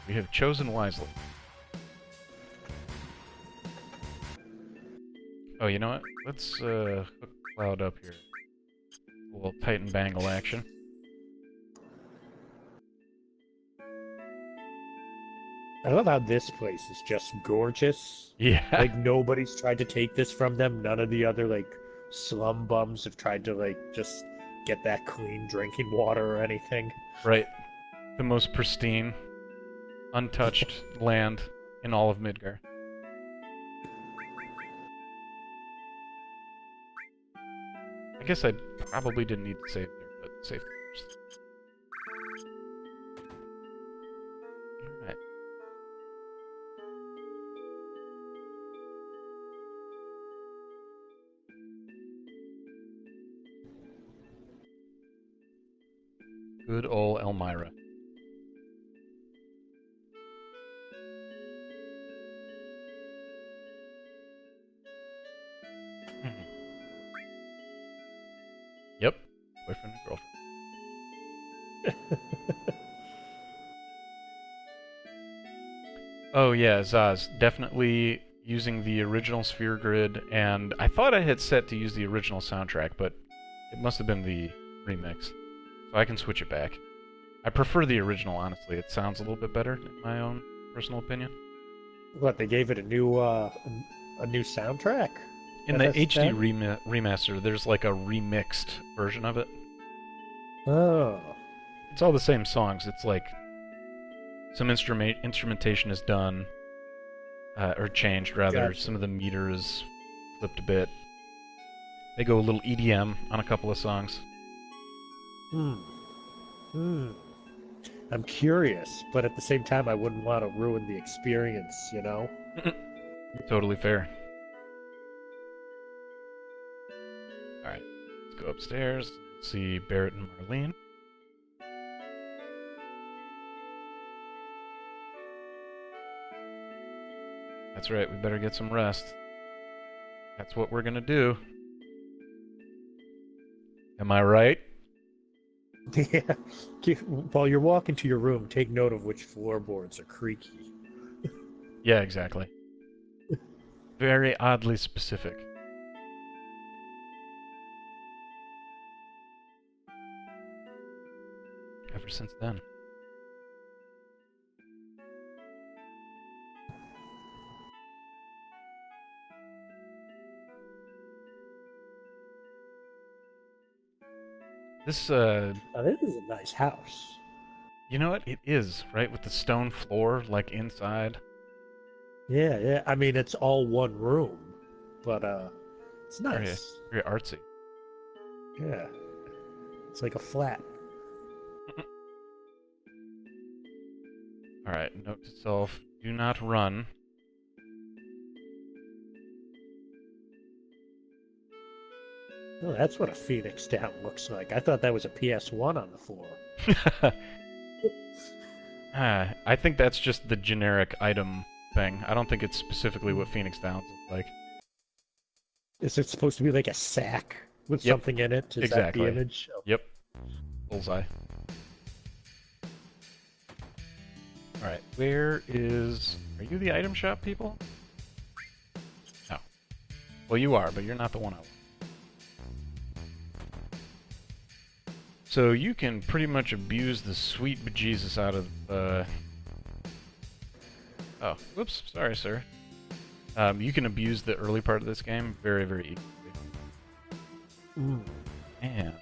S1: We have chosen wisely. Oh, you know what? Let's hook Cloud up here. A little Titan Bangle action.
S2: I love how this place is just gorgeous.
S1: Yeah.
S2: Like, nobody's tried to take this from them. None of the other, like, slum bums have tried to, like, just get that clean drinking water or anything.
S1: Right. The most pristine, untouched land in all of Midgar. I guess I probably didn't need to save there, but safety first. Alright. Good ol' Elmira. Yep. Boyfriend and girlfriend. Oh yeah, Zaz. Definitely using the original Sphere Grid, and I thought I had set to use the original soundtrack, but it must have been the remix. So I can switch it back. I prefer the original, honestly. It sounds a little bit better, in my own personal opinion.
S2: What, they gave it a new soundtrack?
S1: In the HD
S2: FS10?
S1: remaster, there's like a remixed version of it.
S2: Oh.
S1: It's all the same songs. It's like some instrumentation is done, or changed rather.
S2: Gotcha.
S1: Some of the meter is flipped a bit. They go a little EDM on a couple of songs.
S2: I'm curious, but at the same time, I wouldn't want to ruin the experience, you know?
S1: Totally fair. Alright, let's go upstairs. See Barrett and Marlene. That's right, we better get some rest. That's what we're gonna do. Am I right?
S2: Yeah. While you're walking to your room, take note of which floorboards are creaky.
S1: Yeah, exactly. Very oddly specific. Ever since then. This,
S2: Now, this is a nice house.
S1: you know what? It is, right? With the stone floor, like, inside.
S2: Yeah, yeah. I mean, it's all one room, but it's
S1: Very,
S2: nice.
S1: very artsy.
S2: Yeah, it's like a flat.
S1: Alright, note to self, do not run.
S2: Oh, that's what a Phoenix Down looks like. I thought that was a PS1 on the floor.
S1: I think that's just the generic item thing. I don't think it's specifically what Phoenix Downs look like.
S2: Is it supposed to be like a sack with
S1: Yep,
S2: something in it? Is that the
S1: exactly.
S2: image? Oh.
S1: Yep. Bullseye. Alright, where is... Are you the item shop people? No. Well, you are, but you're not the one I want. So you can pretty much abuse the sweet bejesus out of... Oh, whoops, sorry, sir. You can abuse the early part of this game very, very easily. And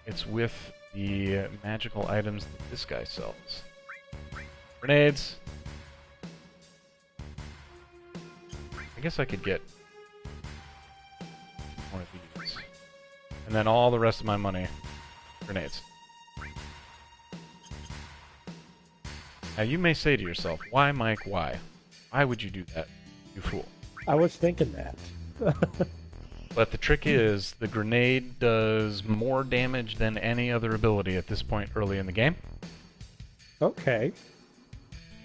S1: it's with the magical items that this guy sells. Grenades! I guess I could get one of these. And then all the rest of my money, grenades. Now you may say to yourself, why, Mike, why? Why would you do that, you fool?
S2: I was thinking that.
S1: But the trick is, the grenade does more damage than any other ability at this point early in the game.
S2: Okay.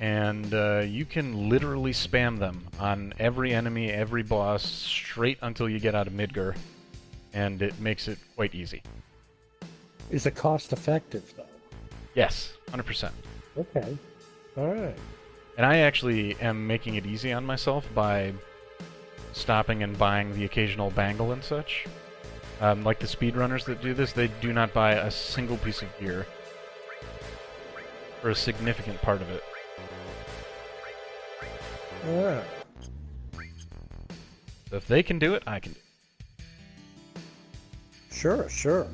S1: And you can literally spam them on every enemy, every boss, straight until you get out of Midgar. And it makes it quite easy.
S2: Is it cost effective, though?
S1: Yes, 100%.
S2: Okay. All right.
S1: And I actually am making it easy on myself by stopping and buying the occasional bangle and such. Like the speedrunners that do this, they do not buy a single piece of gear for a significant part of it.
S2: Yeah.
S1: So if they can do it, I can do it.
S2: Sure, sure.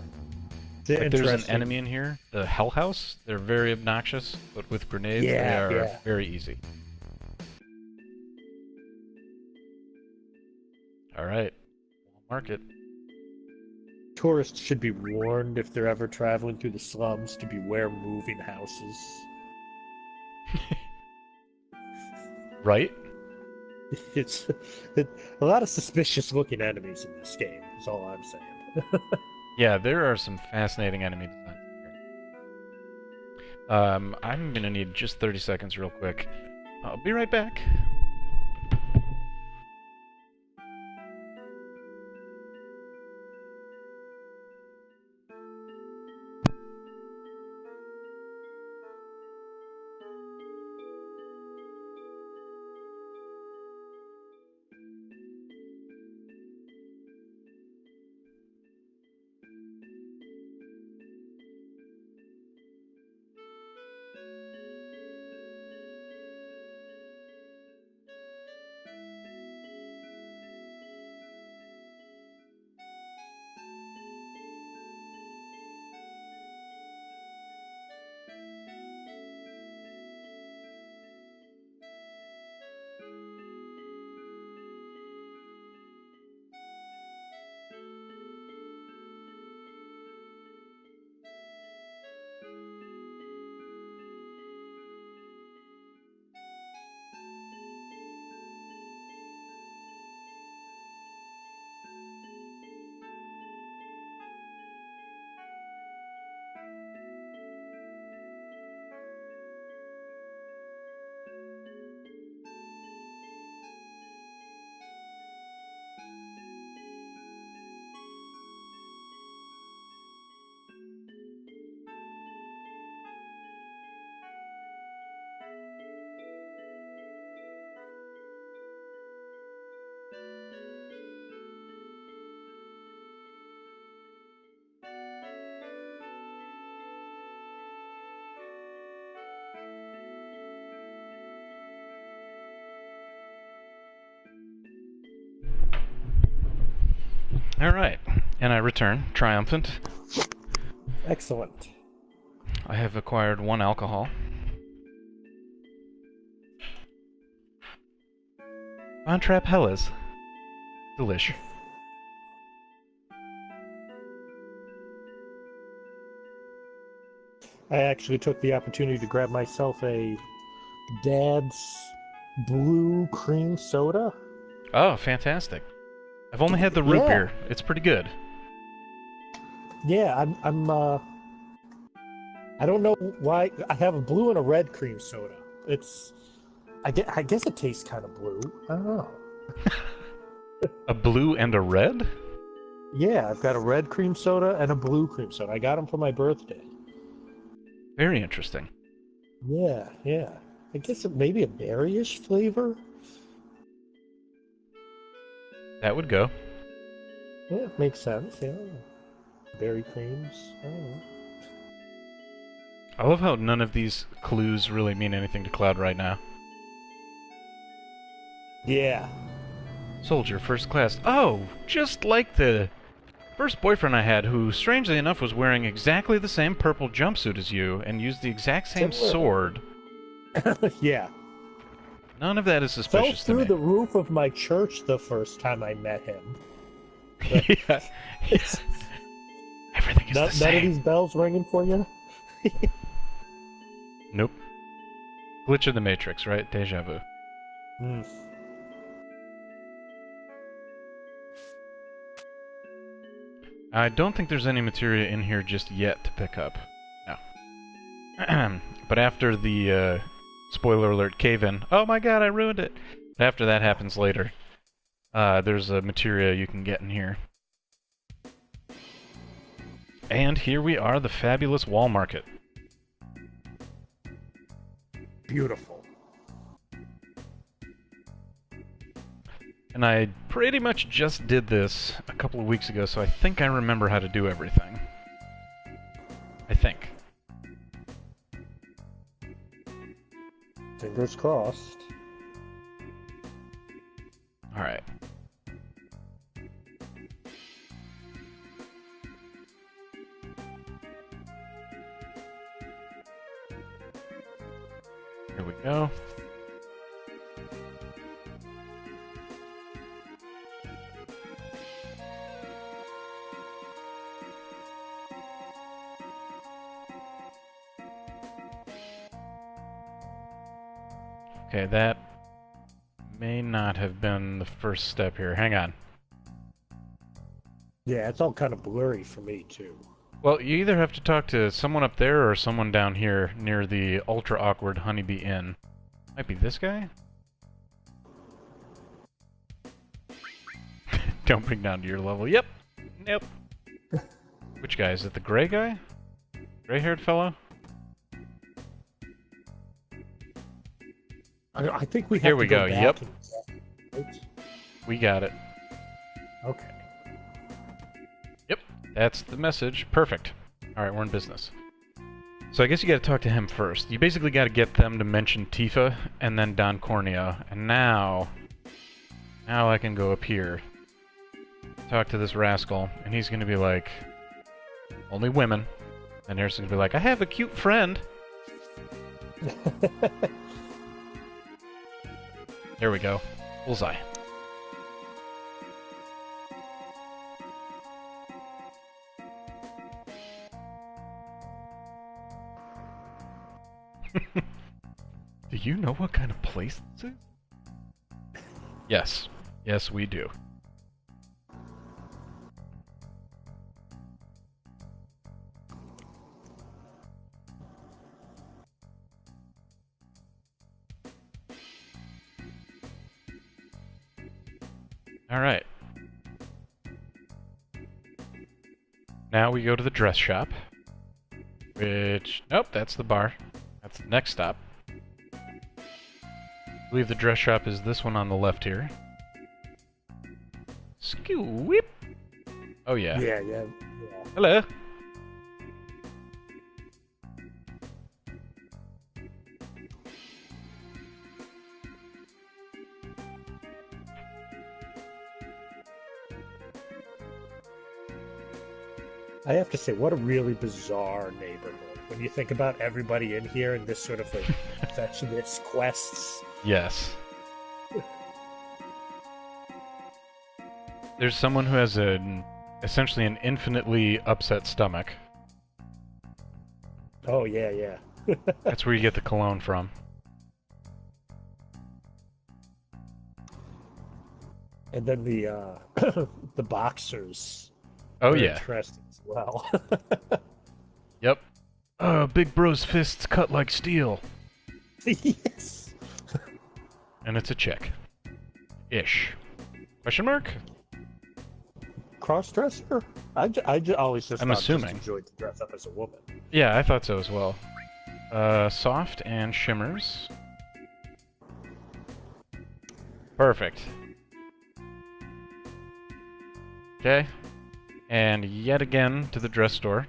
S1: Like there's an enemy in here, the Hell House. They're very obnoxious, but with grenades, they are very easy. Alright, mark it.
S2: Tourists should be warned if they're ever traveling through the slums to beware moving houses.
S1: Right?
S2: It's a lot of suspicious-looking enemies in this game, is all I'm saying.
S1: Yeah, there are some fascinating enemy designs here. I'm gonna need just 30 seconds real quick. I'll be right back. Alright, and I return, triumphant.
S2: Excellent.
S1: I have acquired 1 alcohol. Von Trapp Hellas. Delish.
S2: I actually took the opportunity to grab myself a Dad's blue cream soda.
S1: Oh, fantastic. I've only had the root beer. It's pretty good.
S2: Yeah, I don't know why I have a blue and a red cream soda. I guess it tastes kind of blue. I don't know.
S1: A blue and a red?
S2: Yeah, I've got a red cream soda and a blue cream soda. I got them for my birthday.
S1: Very interesting.
S2: Yeah. I guess maybe a berryish flavor.
S1: That would go.
S2: Yeah, makes sense. Yeah, berry creams. I don't know.
S1: I love how none of these clues really mean anything to Cloud right now.
S2: Yeah.
S1: Soldier, first class. Oh, just like the first boyfriend I had, who, strangely enough, was wearing exactly the same purple jumpsuit as you and used the exact same sword.
S2: Yeah.
S1: None of that is suspicious to me.
S2: Fell through the roof of my church the first time I met him.
S1: Yeah. Everything is the same.
S2: None of these bells ringing for you?
S1: Nope. Glitch of the Matrix, right? Deja vu.
S2: Mm.
S1: I don't think there's any materia in here just yet to pick up. No. But after the, spoiler alert, cave-in... Oh my god, I ruined it! After that happens later, there's a materia you can get in here. And here we are, the fabulous wall market.
S2: Beautiful.
S1: And I pretty much just did this a couple of weeks ago, so I think I remember how to do everything. I think.
S2: Fingers crossed.
S1: Alright. Here we go. Okay, that may not have been the first step here. Hang on.
S2: Yeah, it's all kind of blurry for me, too.
S1: Well, you either have to talk to someone up there or someone down here near the ultra-awkward Honeybee Inn. Might be this guy? Don't bring down to your level. Yep. Nope. Which guy? Is it the gray guy? Gray-haired fellow?
S2: I think we have
S1: Here
S2: to
S1: we
S2: go.
S1: go.
S2: Back
S1: Yep.
S2: and...
S1: We got it.
S2: Okay.
S1: Yep. That's the message. Perfect. Alright, we're in business. So I guess you gotta talk to him first. You basically gotta get them to mention Tifa and then Don Corneo. And now I can go up here. Talk to this rascal, and he's gonna be like, only women. And Harrison's gonna be like, I have a cute friend. There we go. Bullseye. Do you know what kind of place this is? Yes. Yes, we do. Alright. Now we go to the dress shop. Which... Nope, that's the bar. That's the next stop. I believe the dress shop is this one on the left here. Scoop! Oh yeah.
S2: Yeah.
S1: Hello!
S2: I have to say, what a really bizarre neighborhood. When you think about everybody in here and this sort of like fetchedness quests.
S1: Yes. There's someone who has essentially an infinitely upset stomach.
S2: Oh, yeah, yeah.
S1: That's where you get the cologne from.
S2: And then the the boxers
S1: Oh
S2: are
S1: yeah.
S2: interesting as well.
S1: Yep. Big bro's fists cut like steel.
S2: Yes.
S1: And it's a chick. Ish. Question mark?
S2: Cross-dresser? I always just
S1: I'm
S2: thought
S1: assuming.
S2: just enjoyed to dress up as a woman.
S1: Yeah, I thought so as well. Soft and shimmers. Perfect. Okay. And yet again to the dress store.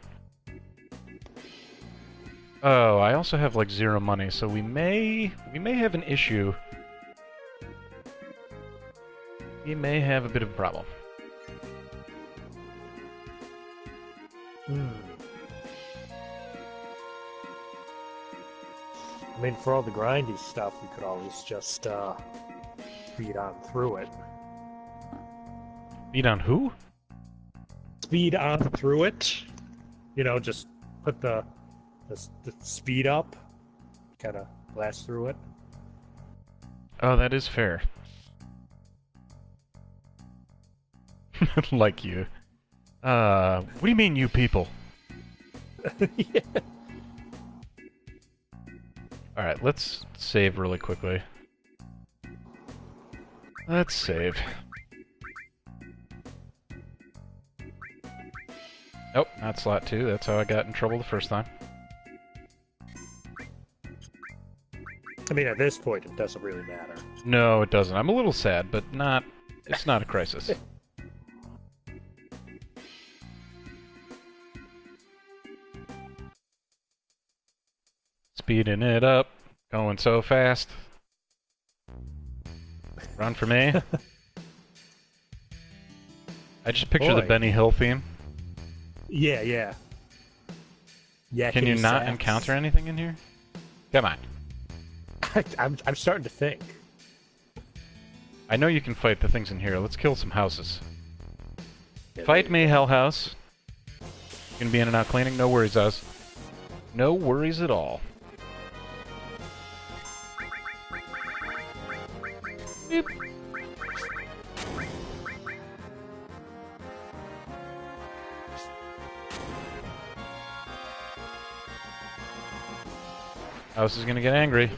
S1: Oh, I also have like 0 money, so we may have an issue. We may have a bit of a problem.
S2: I mean, for all the grindy stuff, we could always just speed on through it.
S1: Beat on who?
S2: Speed on through it. You know, just put the speed up, kind of blast through it.
S1: Oh, that is fair. Like you. What do you mean, you people?
S2: Yeah.
S1: Alright, let's save really quickly. Let's save. Nope, not slot 2. That's how I got in trouble the first time.
S2: I mean, at this point, it doesn't really matter.
S1: No, it doesn't. I'm a little sad, but not... It's not a crisis. Speeding it up. Going so fast. Run for me. I just picture the
S2: Boy.
S1: Benny Hill theme.
S2: Yeah, yeah. Yeah.
S1: Can you not encounter anything in here? Come on.
S2: I'm starting to think.
S1: I know you can fight the things in here. Let's kill some houses.
S2: Yeah,
S1: Fight me, Hell House. Gonna be in and out cleaning. No worries, us. No worries at all. Beep. House is gonna get angry.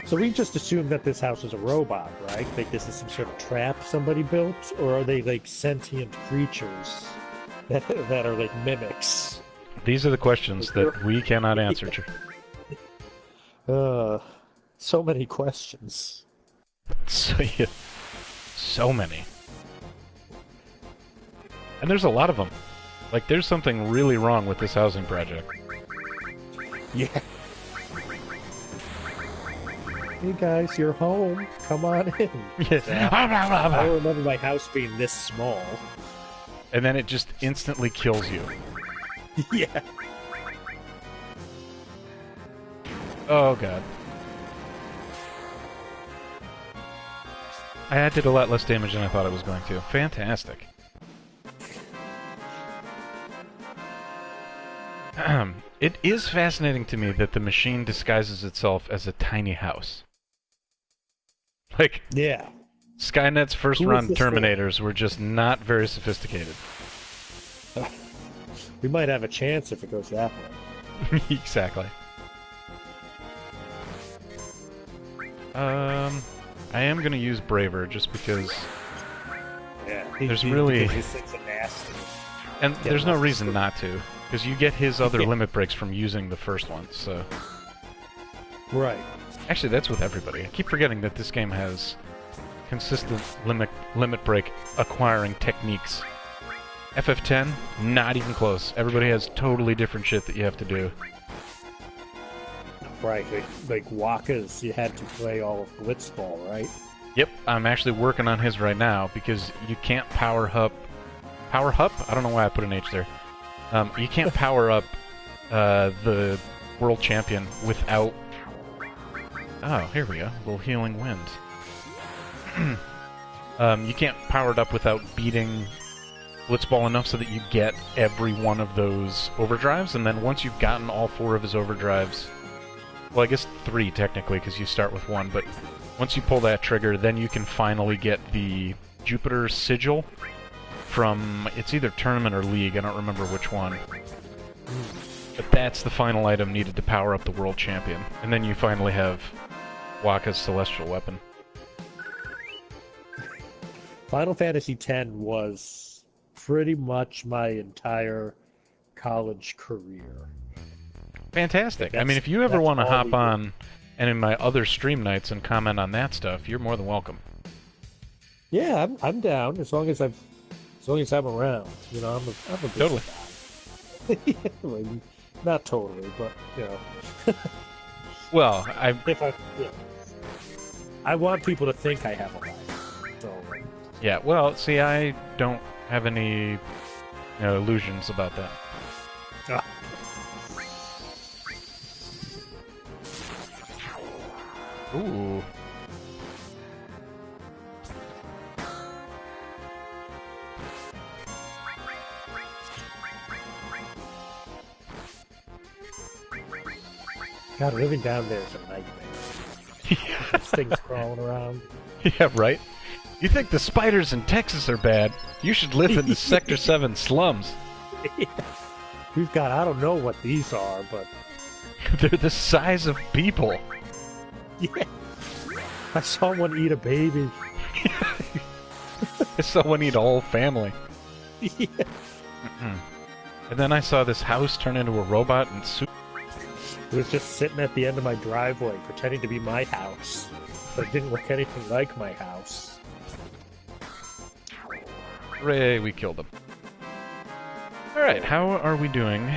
S2: So we just assumed that this house is a robot, right? Like this is some sort of trap somebody built, or are they like sentient creatures that are like mimics?
S1: These are the questions that we cannot answer.
S2: So many questions.
S1: So, yeah, so many. And there's a lot of them. Like, there's something really wrong with this housing project.
S2: Yeah. Hey guys, you're home. Come on in. I remember my house being this small.
S1: And then it just instantly kills you.
S2: Yeah.
S1: Oh, God. I did a lot less damage than I thought it was going to. Fantastic. It is fascinating to me that the machine disguises itself as a tiny house. Like,
S2: Yeah.
S1: Skynet's first
S2: Who
S1: run
S2: is this
S1: Terminators were just not very sophisticated.
S2: We might have a chance if it goes that way.
S1: Exactly. I am gonna use Braver just because,
S2: Yeah.
S1: There's really-
S2: Because these things are nasty.
S1: and
S2: Yeah,
S1: there's no
S2: that's
S1: reason
S2: true.
S1: not to, because you get his other
S2: Yeah.
S1: limit breaks from using the first one. So
S2: Right.
S1: actually, that's with everybody. I keep forgetting that this game has consistent limit break acquiring techniques. FF10, not even close. Everybody has totally different shit that you have to do.
S2: Right. Like Waka's, you had to play all of Blitzball, right?
S1: Yep, I'm actually working on his right now because you can't power up Power up? I don't know why I put an H there. You can't power up the world champion without... Oh, here we go. A little healing wind. You can't power it up without beating Blitzball enough so that you get every one of those overdrives, and then once you've gotten all 4 of his overdrives... Well, I guess 3 technically, because you start with 1, but once you pull that trigger, then you can finally get the Jupiter Sigil from... It's either Tournament or League, I don't remember which one. But that's the final item needed to power up the World Champion. And then you finally have Wakka's Celestial Weapon.
S2: Final Fantasy X was pretty much my entire college career.
S1: Fantastic. I mean, if you ever want to hop on and in my other stream nights and comment on that stuff, you're more than welcome.
S2: Yeah, I'm down as long as I'm around. You know, I'm a busy
S1: Totally.
S2: guy. Well, not totally, but you know.
S1: Well,
S2: I want people to think I have a life. So.
S1: Yeah, well, see, I don't have any illusions about that.
S2: Ah.
S1: Ooh.
S2: God, living down there is a nightmare.
S1: Yeah.
S2: There's things crawling around.
S1: Yeah, right? You think the spiders in Texas are bad? You should live in the Sector 7 slums.
S2: Yeah. We've got, I don't know what these are, but...
S1: They're the size of people.
S2: Yeah. I saw one eat a baby.
S1: I saw one eat a whole family.
S2: Yeah.
S1: And then I saw this house turn into a robot and
S2: It was just sitting at the end of my driveway, pretending to be my house. But it didn't look anything like my house.
S1: Hooray, we killed him. Alright, how are we doing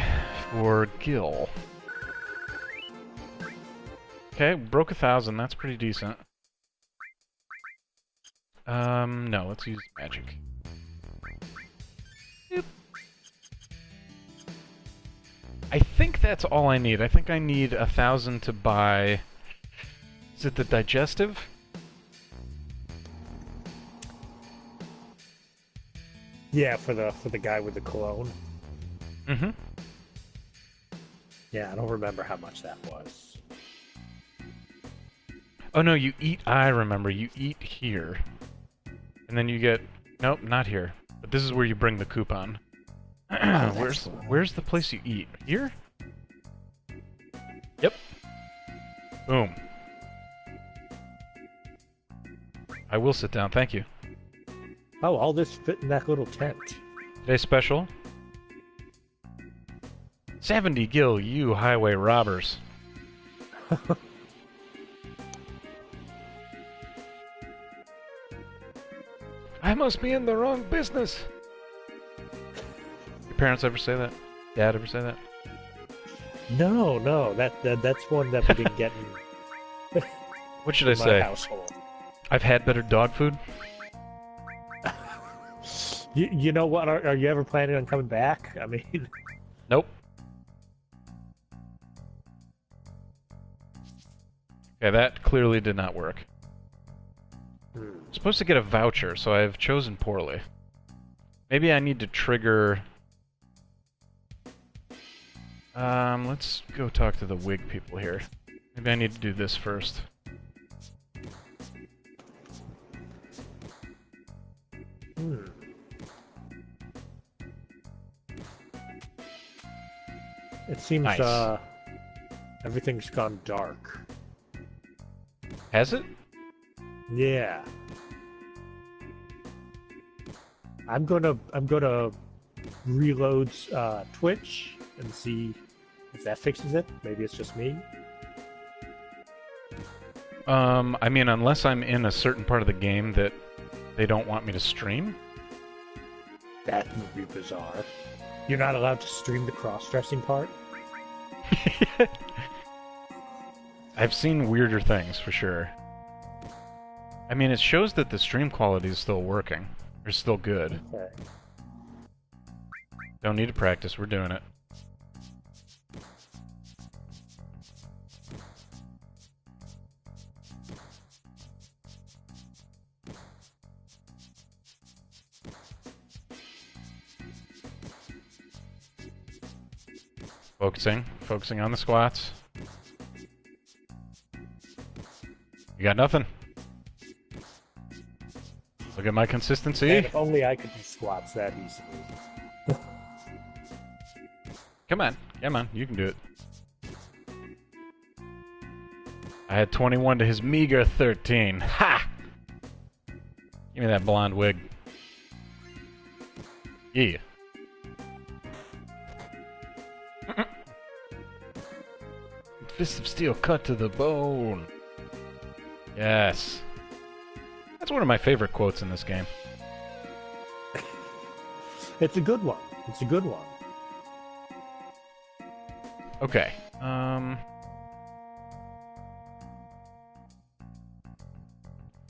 S1: for Gil? Okay, broke 1,000, that's pretty decent. No, let's use magic. Yep. I think that's all I need. I think I need 1,000 to buy... Is it the digestive?
S2: Yeah, for the guy with the cologne.
S1: Mm-hmm.
S2: Yeah, I don't remember how much that was.
S1: Oh no, you eat... I remember, you eat here. And then you get... Nope, not here. But this is where you bring the coupon. Where's the place you eat? Here? Yep. Boom. I will sit down, thank you.
S2: Oh, all this fit in that little tent.
S1: Today's special. 70 Gil, you highway robbers. I must be in the wrong business. Your parents ever say that? Dad ever say that?
S2: No, that's one that we didn't get in.
S1: What should I
S2: my
S1: say?
S2: household.
S1: I've had better dog food?
S2: You know what? Are you ever planning on coming back? I mean,
S1: Nope. Okay, that clearly did not work. I'm supposed to get a voucher, so I've chosen poorly. Maybe I need to trigger... let's go talk to the wig people here. Maybe I need to do this first.
S2: It seems
S1: Nice.
S2: Everything's gone dark.
S1: Has it?
S2: Yeah. I'm gonna reload Twitch and see if that fixes it. Maybe it's just me.
S1: I mean, unless I'm in a certain part of the game that they don't want me to stream.
S2: That would be bizarre. You're not allowed to stream the cross-dressing part?
S1: I've seen weirder things, for sure. I mean, it shows that the stream quality is still working. Or still good.
S2: Okay.
S1: Don't need to practice. We're doing it. Focusing on the squats. You got nothing. Look at my consistency.
S2: Man, if only I could do squats that easily.
S1: Come on, you can do it. I had 21 to his meager 13. Ha! Give me that blonde wig. Yeah. Fist of steel cut to the bone. Yes. That's one of my favorite quotes in this game.
S2: It's a good one. It's a good one.
S1: Okay.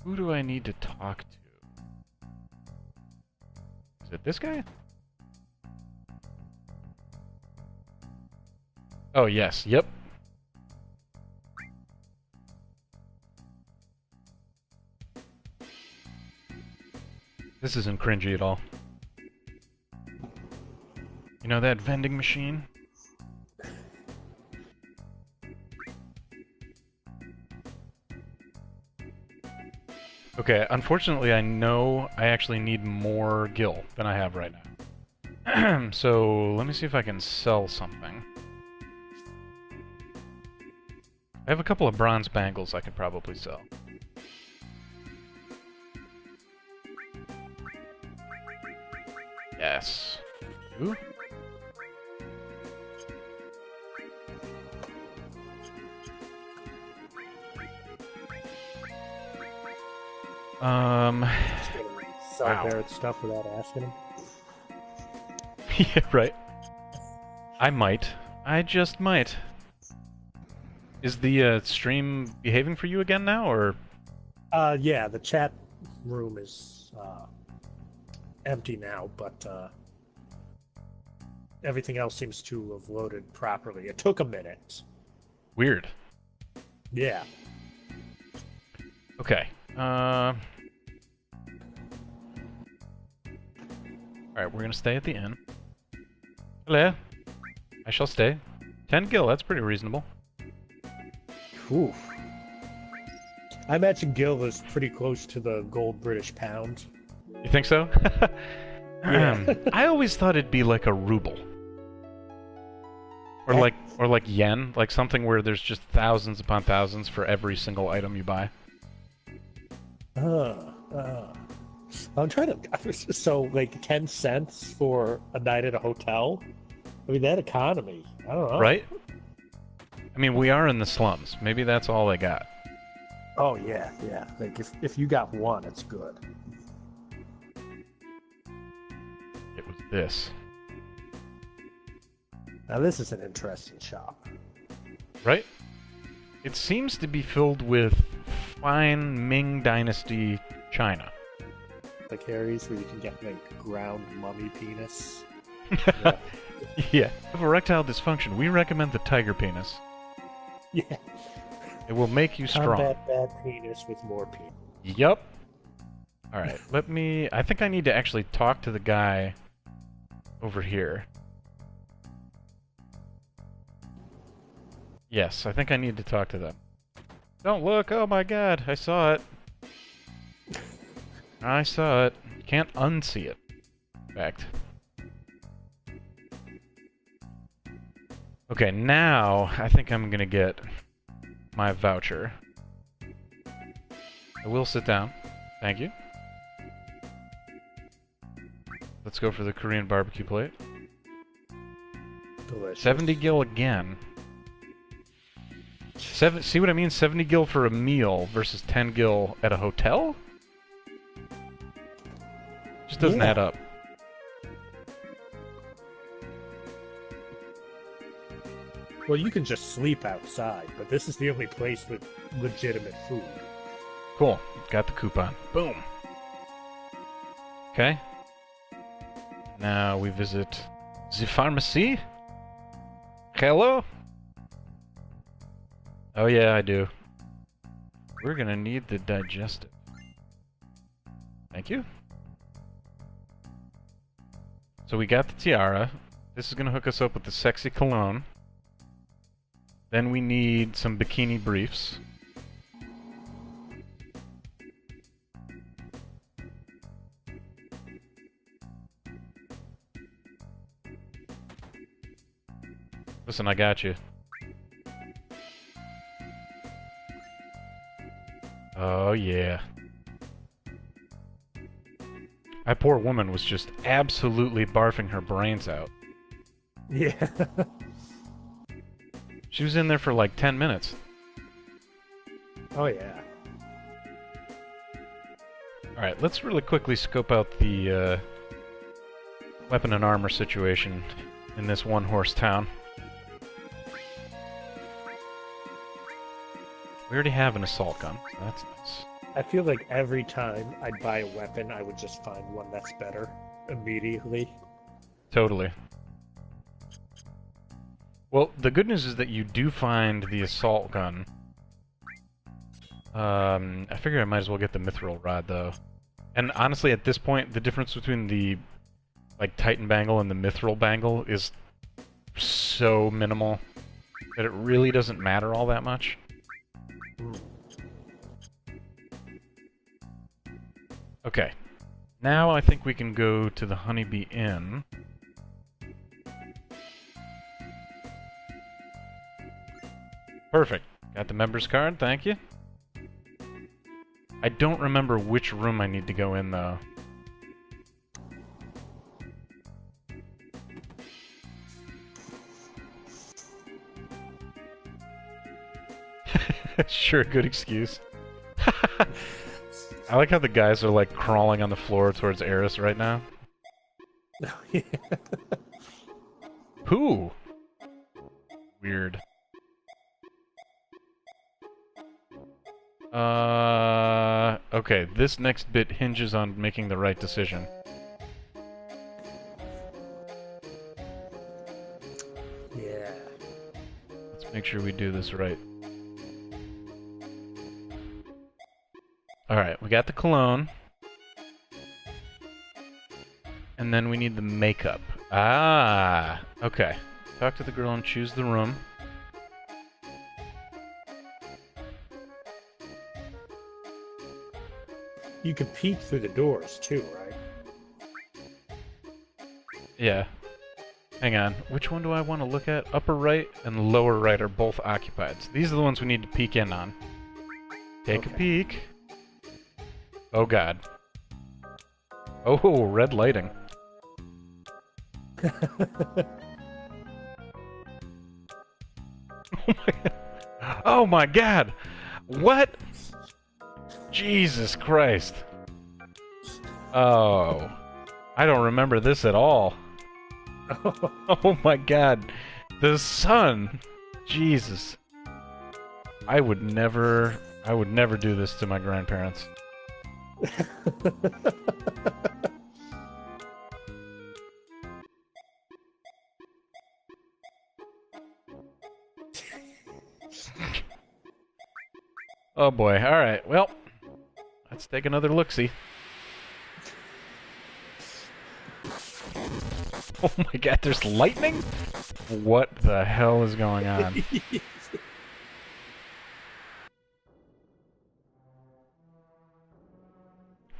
S1: Who do I need to talk to? Is it this guy? Oh, yes. Yep. This isn't cringy at all. You know that vending machine? Okay, unfortunately I know I actually need more gil than I have right now. So, let me see if I can sell something. I have a couple of bronze bangles I could probably sell. Yes. Ooh.
S2: Just gonna sell
S1: Wow.
S2: Barrett stuff without asking him.
S1: Yeah, right. I might. I just might. Is the stream behaving for you again now, or?
S2: Yeah, the chat room is empty now, but everything else seems to have loaded properly. It took a minute.
S1: Weird.
S2: Yeah.
S1: Okay. Alright, we're gonna stay at the inn. Hello. I shall stay. 10 gil, that's pretty reasonable.
S2: Oof. I imagine gil is pretty close to the gold British pound.
S1: You think so?
S2: Yeah.
S1: I always thought it'd be like a ruble. Or like yen, like something where there's just thousands upon thousands for every single item you buy.
S2: I'm trying to. So, like 10 cents for a night at a hotel? I mean, that economy. I don't know.
S1: Right? I mean, we are in the slums. Maybe that's all they got.
S2: Oh, yeah, yeah. Like, if you got one, it's good.
S1: It was this.
S2: Now, this is an interesting shop.
S1: Right? It seems to be filled with fine Ming Dynasty china.
S2: Like Harry's, where you can get, like, ground mummy penis.
S1: Yeah. Yeah. If erectile dysfunction, we recommend the tiger penis.
S2: Yeah.
S1: It will make you strong.
S2: Combat bad penis with more penis.
S1: Yup. Alright, let me... I think I need to actually talk to the guy over here. Yes, I think I need to talk to them. Don't look! Oh my god, I saw it. I saw it. Can't unsee it. In fact. Okay, now I think I'm gonna get my voucher. I will sit down. Thank you. Let's go for the Korean barbecue plate.
S2: Delicious.
S1: 70 gil again. See what I mean? 70 gil for a meal versus 10 gil at a hotel? Just doesn't add up.
S2: Well, you can just sleep outside, but this is the only place with legitimate food.
S1: Cool. Got the coupon. Boom. Okay. Now we visit The pharmacy? Hello? Oh yeah, I do. We're gonna need the digestive. Thank you. So we got the tiara. This is gonna hook us up with the sexy cologne. Then we need some bikini briefs. Listen, I got you. Oh, yeah. That poor woman was just absolutely barfing her brains out.
S2: Yeah.
S1: She was in there for like 10 minutes.
S2: Oh, yeah.
S1: Alright, let's really quickly scope out the weapon and armor situation in this one-horse town. We already have an assault gun. That's nice.
S2: I feel like every time I'd buy a weapon, I would just find one that's better immediately.
S1: Totally. Well, the good news is that you do find the assault gun. I figure I might as well get the mithril rod, though. And honestly, at this point, the difference between the like Titan bangle and the mithril bangle is so minimal that it really doesn't matter all that much. Okay. Now I think we can go to the Honeybee Inn. Perfect. Got the member's card, thank you. I don't remember which room I need to go in, though. Sure, good excuse. I like how the guys are like crawling on the floor towards Eris right now.
S2: Oh, yeah.
S1: Who? Weird. Okay, this next bit hinges on making the right decision.
S2: Yeah.
S1: Let's make sure we do this right. Alright, we got the cologne. And then we need the makeup. Ah, okay. Talk to the girl and choose the room.
S2: You can peek through the doors, too, right?
S1: Yeah. Hang on. Which one do I want to look at? Upper right and lower right are both occupied. So these are the ones we need to peek in on. Take a peek. Oh god. Oh, red lighting. Oh my god! What? Jesus Christ. Oh. I don't remember this at all. Oh my god. The sun! Jesus. I would never do this to my grandparents. Oh boy, alright, well, let's take another look-see. Oh my god, there's lightning? What the hell is going on?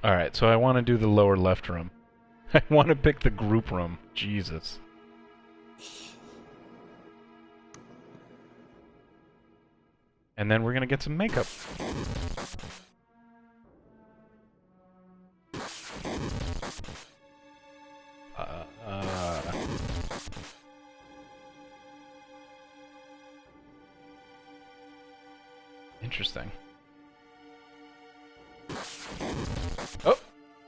S1: Alright, so I want to do the lower left room. I want to pick the group room. Jesus. And then we're gonna get some makeup. Interesting. Oh!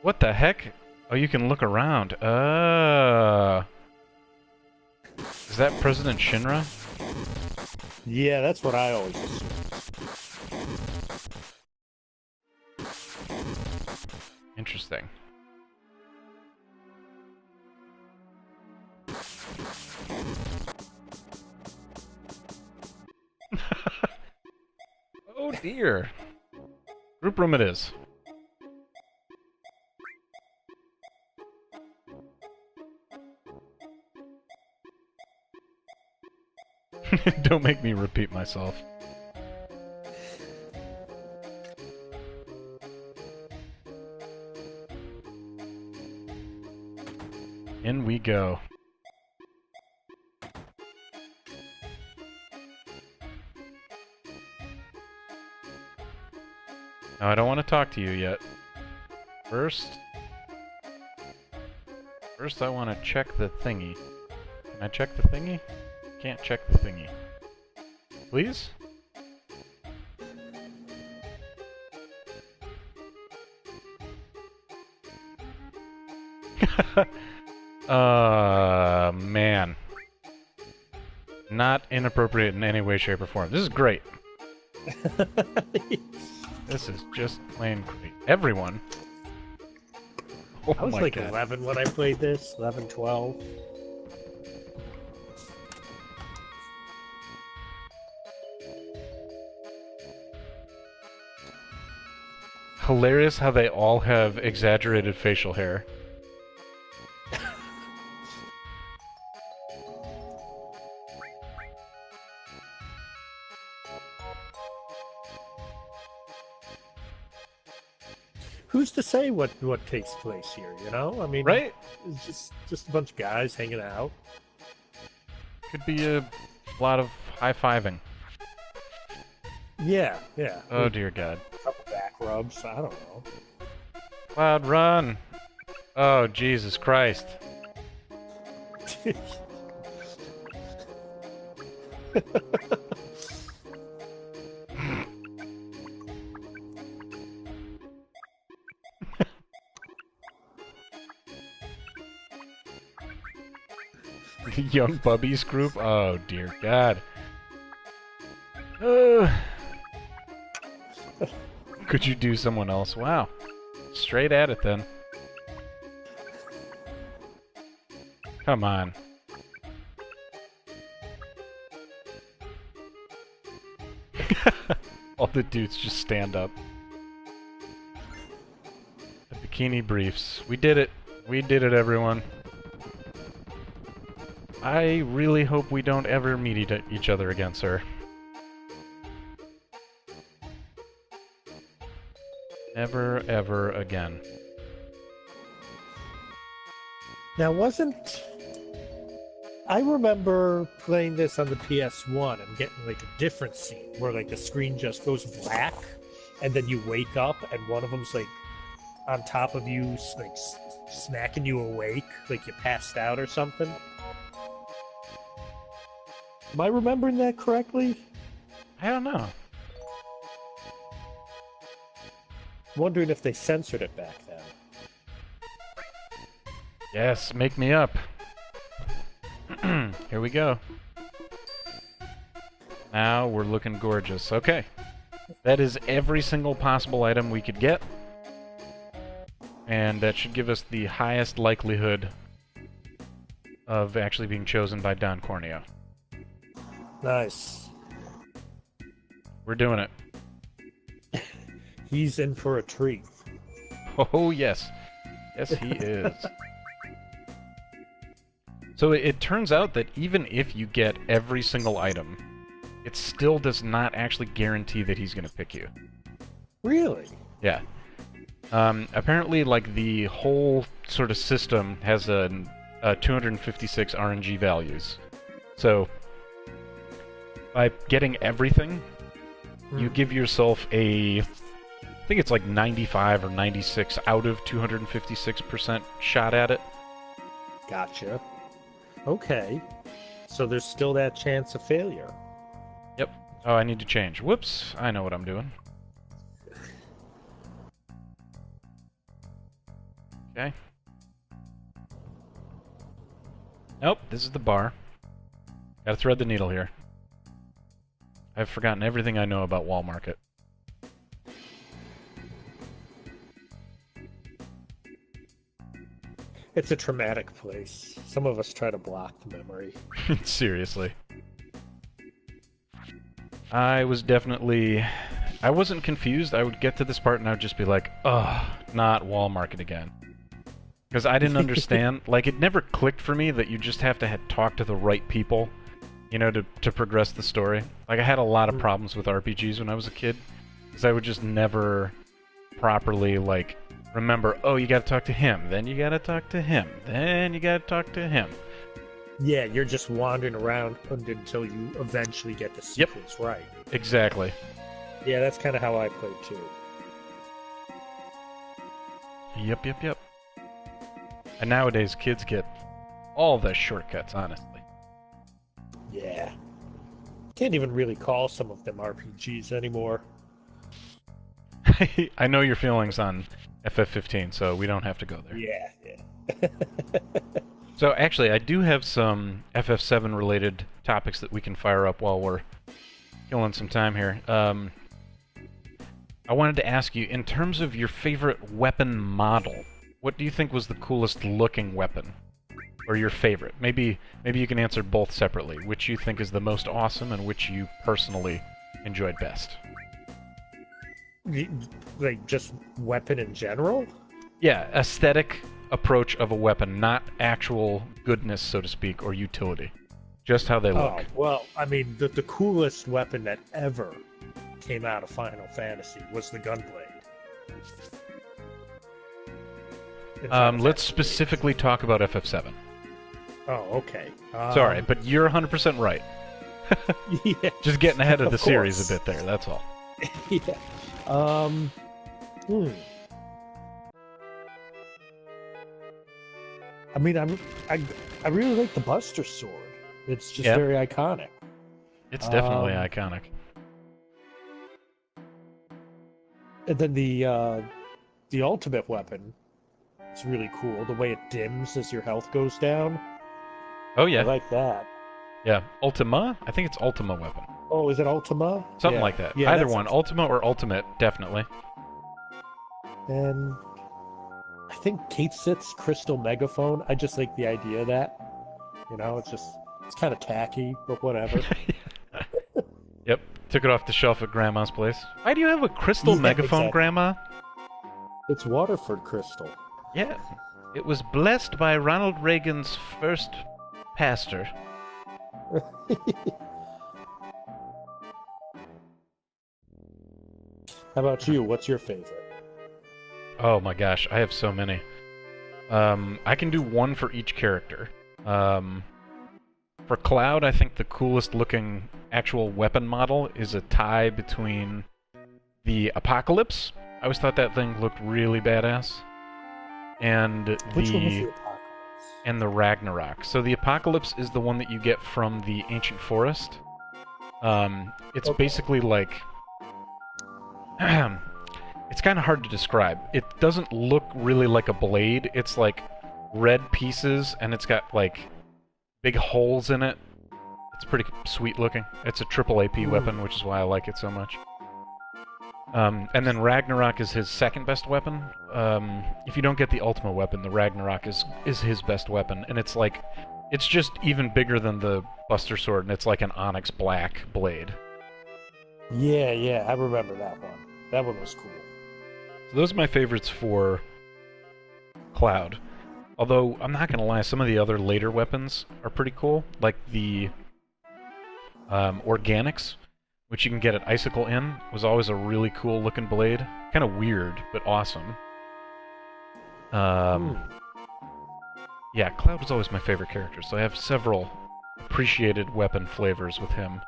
S1: What the heck? Oh, you can look around. Is that President Shinra?
S2: Yeah, that's what I always assumed.
S1: Interesting. Oh dear. Group room it is. Don't make me repeat myself. In we go. No, I don't want to talk to you yet. First I want to check the thingy. Can I check the thingy? Can't check the thingy. Please? Man. Not inappropriate in any way, shape, or form. This is great. This is just plain great. Everyone. Oh
S2: I was
S1: my
S2: like
S1: God.
S2: 11 when I played this, 11, 12.
S1: Hilarious how they all have exaggerated facial hair.
S2: Who's to say what takes place here, you know? I mean,
S1: Right?
S2: it's just a bunch of guys hanging out.
S1: Could be a lot of high-fiving.
S2: Yeah, yeah.
S1: Oh dear God.
S2: A couple back rubs, I don't know.
S1: Cloud, run! Oh, Jesus Christ. Young Bubbies group? Oh dear God. Could you do someone else? Wow. Straight at it then. Come on. All the dudes just stand up. The bikini briefs. We did it. We did it, everyone. I really hope we don't ever meet each other again, sir. Never, ever again.
S2: Now, I remember playing this on the PS1 and getting like a different scene where like the screen just goes black and then you wake up and one of them's like on top of you, like smacking you awake, like you passed out or something. Am I remembering that correctly?
S1: I don't know.
S2: Wondering if they censored it back then.
S1: Yes, make me up. Here we go. Now we're looking gorgeous. Okay. That is every single possible item we could get. And that should give us the highest likelihood of actually being chosen by Don Corneo.
S2: Nice.
S1: We're doing it.
S2: He's in for a treat.
S1: Oh, yes. Yes, he is. So it turns out that even if you get every single item, it still does not actually guarantee that he's going to pick you.
S2: Really?
S1: Yeah. Apparently, like, the whole sort of system has a 256 RNG values. So, by getting everything, you give yourself I think it's like 95 or 96 out of 256% shot at it.
S2: Gotcha. Okay. So there's still that chance of failure.
S1: Yep. Oh, I need to change. Whoops. I know what I'm doing. Okay. Nope, this is the bar. Gotta thread the needle here. I've forgotten everything I know about Wall Market.
S2: It's a traumatic place. Some of us try to block the memory.
S1: Seriously. I wasn't confused. I would get to this part and I would just be like, ugh, not wall market again. Because I didn't understand. Like, it never clicked for me that you just have to talk to the right people, you know, to progress the story. Like, I had a lot of problems with RPGs when I was a kid, because I would just never properly, like, remember, oh, you gotta talk to him, then you gotta talk to him, then you gotta talk to him.
S2: Yeah, you're just wandering around until you eventually get the sequence right.
S1: Exactly.
S2: Yeah, that's kind of how I played too.
S1: Yep. And nowadays, kids get all the shortcuts, honestly.
S2: Yeah. Can't even really call some of them RPGs anymore.
S1: I know your feelings on FF15, so we don't have to go there.
S2: Yeah.
S1: So actually, I do have some FF7 related topics that we can fire up while we're killing some time here. I wanted to ask you, in terms of your favorite weapon model, what do you think was the coolest looking weapon? Or your favorite? Maybe you can answer both separately. Which you think is the most awesome and which you personally enjoyed best?
S2: Like, just weapon in general?
S1: Yeah, aesthetic approach of a weapon, not actual goodness, so to speak, or utility. Just how they look.
S2: Oh, well, I mean, the coolest weapon that ever came out of Final Fantasy was the Gunblade.
S1: Let's specifically talk about FF7.
S2: Oh, okay.
S1: Sorry, but you're 100% right.
S2: Yeah,
S1: Just getting ahead of the series
S2: course.
S1: a bit there, that's all.
S2: Yeah. I mean, I really like the Buster Sword. It's just very iconic.
S1: It's definitely iconic.
S2: And then the ultimate weapon, it's really cool. The way it dims as your health goes down.
S1: Oh yeah.
S2: I like that.
S1: Yeah, Ultima? I think it's Ultima weapon.
S2: Oh, is it Ultima?
S1: Something like that.
S2: Yeah,
S1: either one, Ultima or Ultimate, definitely.
S2: And I think Kate Sith's Crystal Megaphone. I just like the idea of that. You know, it's kind of tacky, but whatever.
S1: Yep, took it off the shelf at Grandma's place. Why do you have a crystal megaphone,
S2: exactly.
S1: Grandma?
S2: It's Waterford Crystal.
S1: Yeah, it was blessed by Ronald Reagan's first pastor.
S2: How about you? What's your favorite?
S1: Oh my gosh, I have so many. I can do one for each character. For Cloud, I think the coolest looking actual weapon model is a tie between the Apocalypse. I always thought that thing looked really badass. And
S2: Which one was the Apocalypse?
S1: And the Ragnarok. So the Apocalypse is the one that you get from the Ancient Forest. It's basically like... it's kind of hard to describe. It doesn't look really like a blade. It's like red pieces, and it's got like big holes in it. It's pretty sweet looking. It's a triple AP weapon, which is why I like it so much. And then Ragnarok is his second best weapon. If you don't get the Ultima weapon, the Ragnarok is his best weapon, and it's like, it's just even bigger than the Buster Sword, and it's like an onyx black blade.
S2: Yeah, I remember that one. That one was cool.
S1: So those are my favorites for Cloud. Although, I'm not gonna lie, some of the other later weapons are pretty cool, like the Organics, which you can get at Icicle Inn, was always a really cool looking blade. Kind of weird, but awesome. Yeah, Cloud was always my favorite character, so I have several appreciated weapon flavors with him.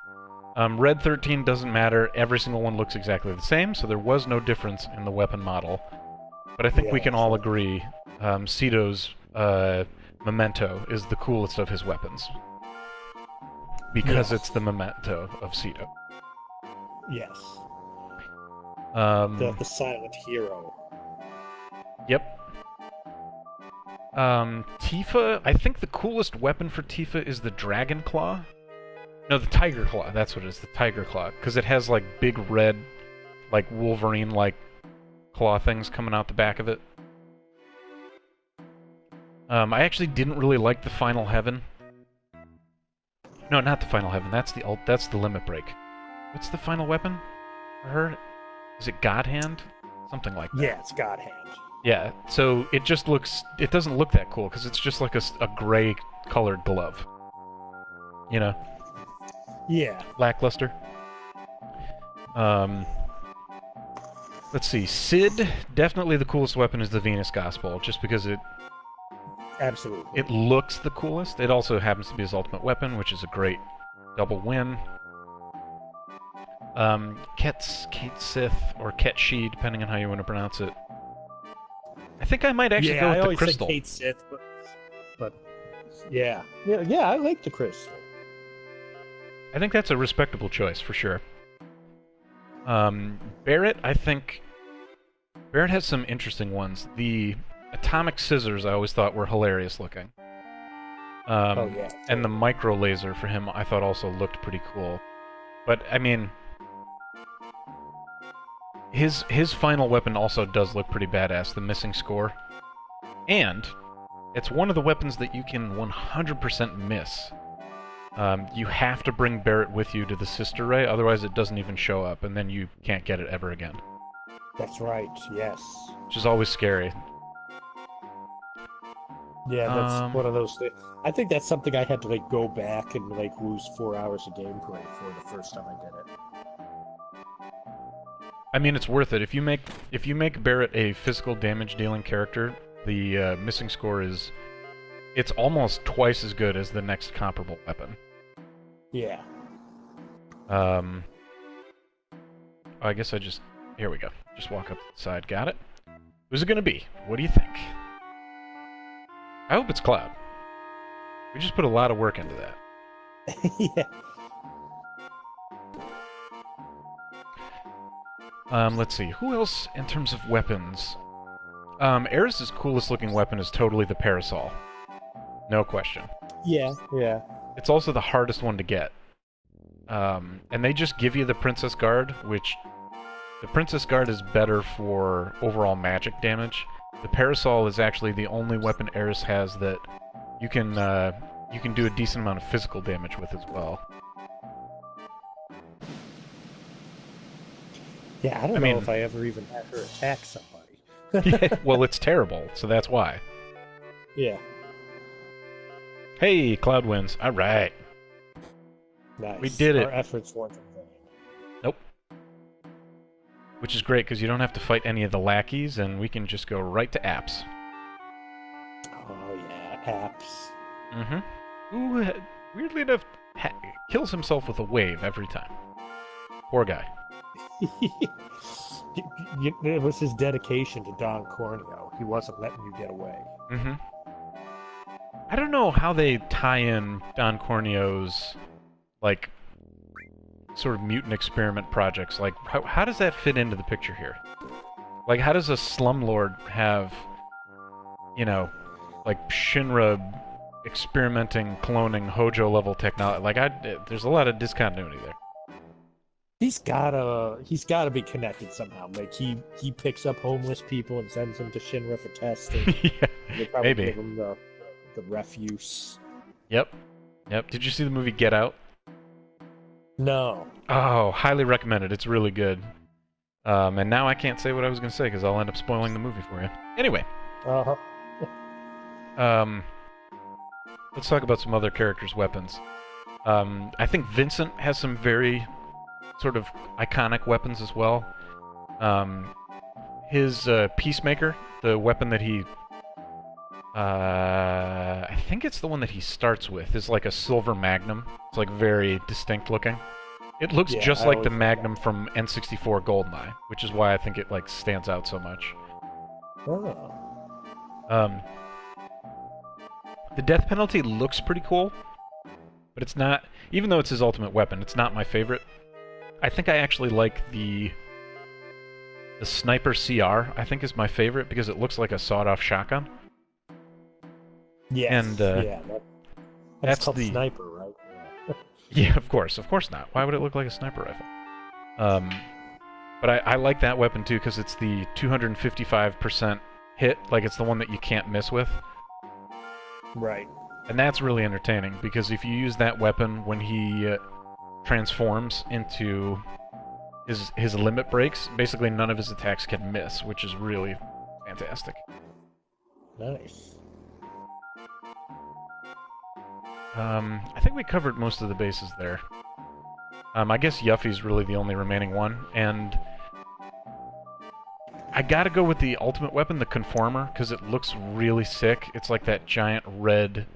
S1: Red 13 doesn't matter, every single one looks exactly the same, so there was no difference in the weapon model. But I think we can all agree Cito's Memento is the coolest of his weapons. Because it's the Memento of Cito.
S2: Yes. The silent hero.
S1: Yep. Tifa, I think the coolest weapon for Tifa is the Dragon Claw. No, the Tiger Claw, that's what it is, the Tiger Claw. Because it has, like, big red, like, Wolverine-like claw things coming out the back of it. I actually didn't really like the Final Heaven. No, not the Final Heaven. That's the Limit Break. What's the final weapon for her? Is it God Hand? Something like that.
S2: Yeah, it's God Hand.
S1: Yeah, so it just looks... It doesn't look that cool, because it's just like a gray-colored glove. You know?
S2: Yeah.
S1: Lackluster. Let's see. Sid, definitely the coolest weapon is the Venus Gospel, just because it
S2: Absolutely.
S1: looks the coolest. It also happens to be his ultimate weapon, which is a great double win. Kate Sith, or Ket Shi, depending on how you want to pronounce it. I think I might actually go with the crystal.
S2: I always said Kate Sith, but yeah, I like the crystal.
S1: I think that's a respectable choice, for sure. Barrett, I think... Barrett has some interesting ones. The atomic scissors I always thought were hilarious looking.
S2: Oh, yeah.
S1: And the micro laser for him I thought also looked pretty cool. But, I mean... His final weapon also does look pretty badass, the missing score. And it's one of the weapons that you can 100% miss. You have to bring Barrett with you to the Sister Ray, otherwise it doesn't even show up, and then you can't get it ever again.
S2: That's right, yes.
S1: Which is always scary.
S2: Yeah, that's one of those things. I think that's something I had to, like, go back and, like, lose 4 hours of gameplay for the first time I did it.
S1: I mean, it's worth it. If you make Barrett a physical damage dealing character, the missing score is... It's almost twice as good as the next comparable weapon.
S2: Yeah.
S1: I guess I just... Here we go. Just walk up to the side. Got it? Who's it gonna be? What do you think? I hope it's Cloud. We just put a lot of work into that.
S2: Yeah.
S1: Let's see. Who else in terms of weapons? Eris's coolest looking weapon is totally the Parasol. No question.
S2: Yeah.
S1: It's also the hardest one to get. And they just give you the Princess Guard, which... The Princess Guard is better for overall magic damage. The Parasol is actually the only weapon Eris has that you can do a decent amount of physical damage with as well.
S2: Yeah, I don't know if I ever even had her attack somebody.
S1: Yeah, well, it's terrible, so that's why.
S2: Yeah.
S1: Hey, Cloud wins. All right.
S2: Nice.
S1: We did it.
S2: Our efforts weren't in vain.
S1: Nope. Which is great, because you don't have to fight any of the lackeys, and we can just go right to apps.
S2: Oh, yeah, apps.
S1: Mm-hmm. Who, weirdly enough, kills himself with a wave every time. Poor guy.
S2: It was his dedication to Don Corneo. He wasn't letting you get away.
S1: Mm-hmm. I don't know how they tie in Don Corneo's, like, sort of mutant experiment projects. Like, how does that fit into the picture here? Like, how does a slumlord have, you know, like, Shinra experimenting, cloning, Hojo-level technology? Like, there's a lot of discontinuity there.
S2: He's gotta be connected somehow. Like, he picks up homeless people and sends them to Shinra for testing.
S1: Yeah,
S2: they probably
S1: maybe.
S2: give them the refuse.
S1: Yep. Did you see the movie Get Out?
S2: No.
S1: Oh, highly recommended. It's really good. And now I can't say what I was going to say because I'll end up spoiling the movie for you. Anyway.
S2: Uh-huh.
S1: Let's talk about some other characters' weapons. I think Vincent has some very sort of iconic weapons as well. His Peacemaker, the weapon that he... I think it's the one that he starts with, is like a silver magnum. It's like very distinct looking. It looks just like the magnum from N64 GoldenEye, which is why I think it like stands out so much.
S2: Oh.
S1: The death penalty looks pretty cool, but it's not, even though it's his ultimate weapon, it's not my favorite. I think I actually like the Sniper CR, I think is my favorite because it looks like a sawed-off shotgun.
S2: Yes.
S1: And
S2: that's called the Sniper, right?
S1: Yeah, of course not. Why would it look like a sniper rifle? But I like that weapon too because it's the 255% hit, like it's the one that you can't miss with.
S2: Right.
S1: And that's really entertaining, because if you use that weapon when he transforms into his limit breaks, basically none of his attacks can miss, which is really fantastic.
S2: Nice.
S1: I think we covered most of the bases there. I guess Yuffie's really the only remaining one, and I gotta go with the ultimate weapon, the Conformer, because it looks really sick. It's like that giant red...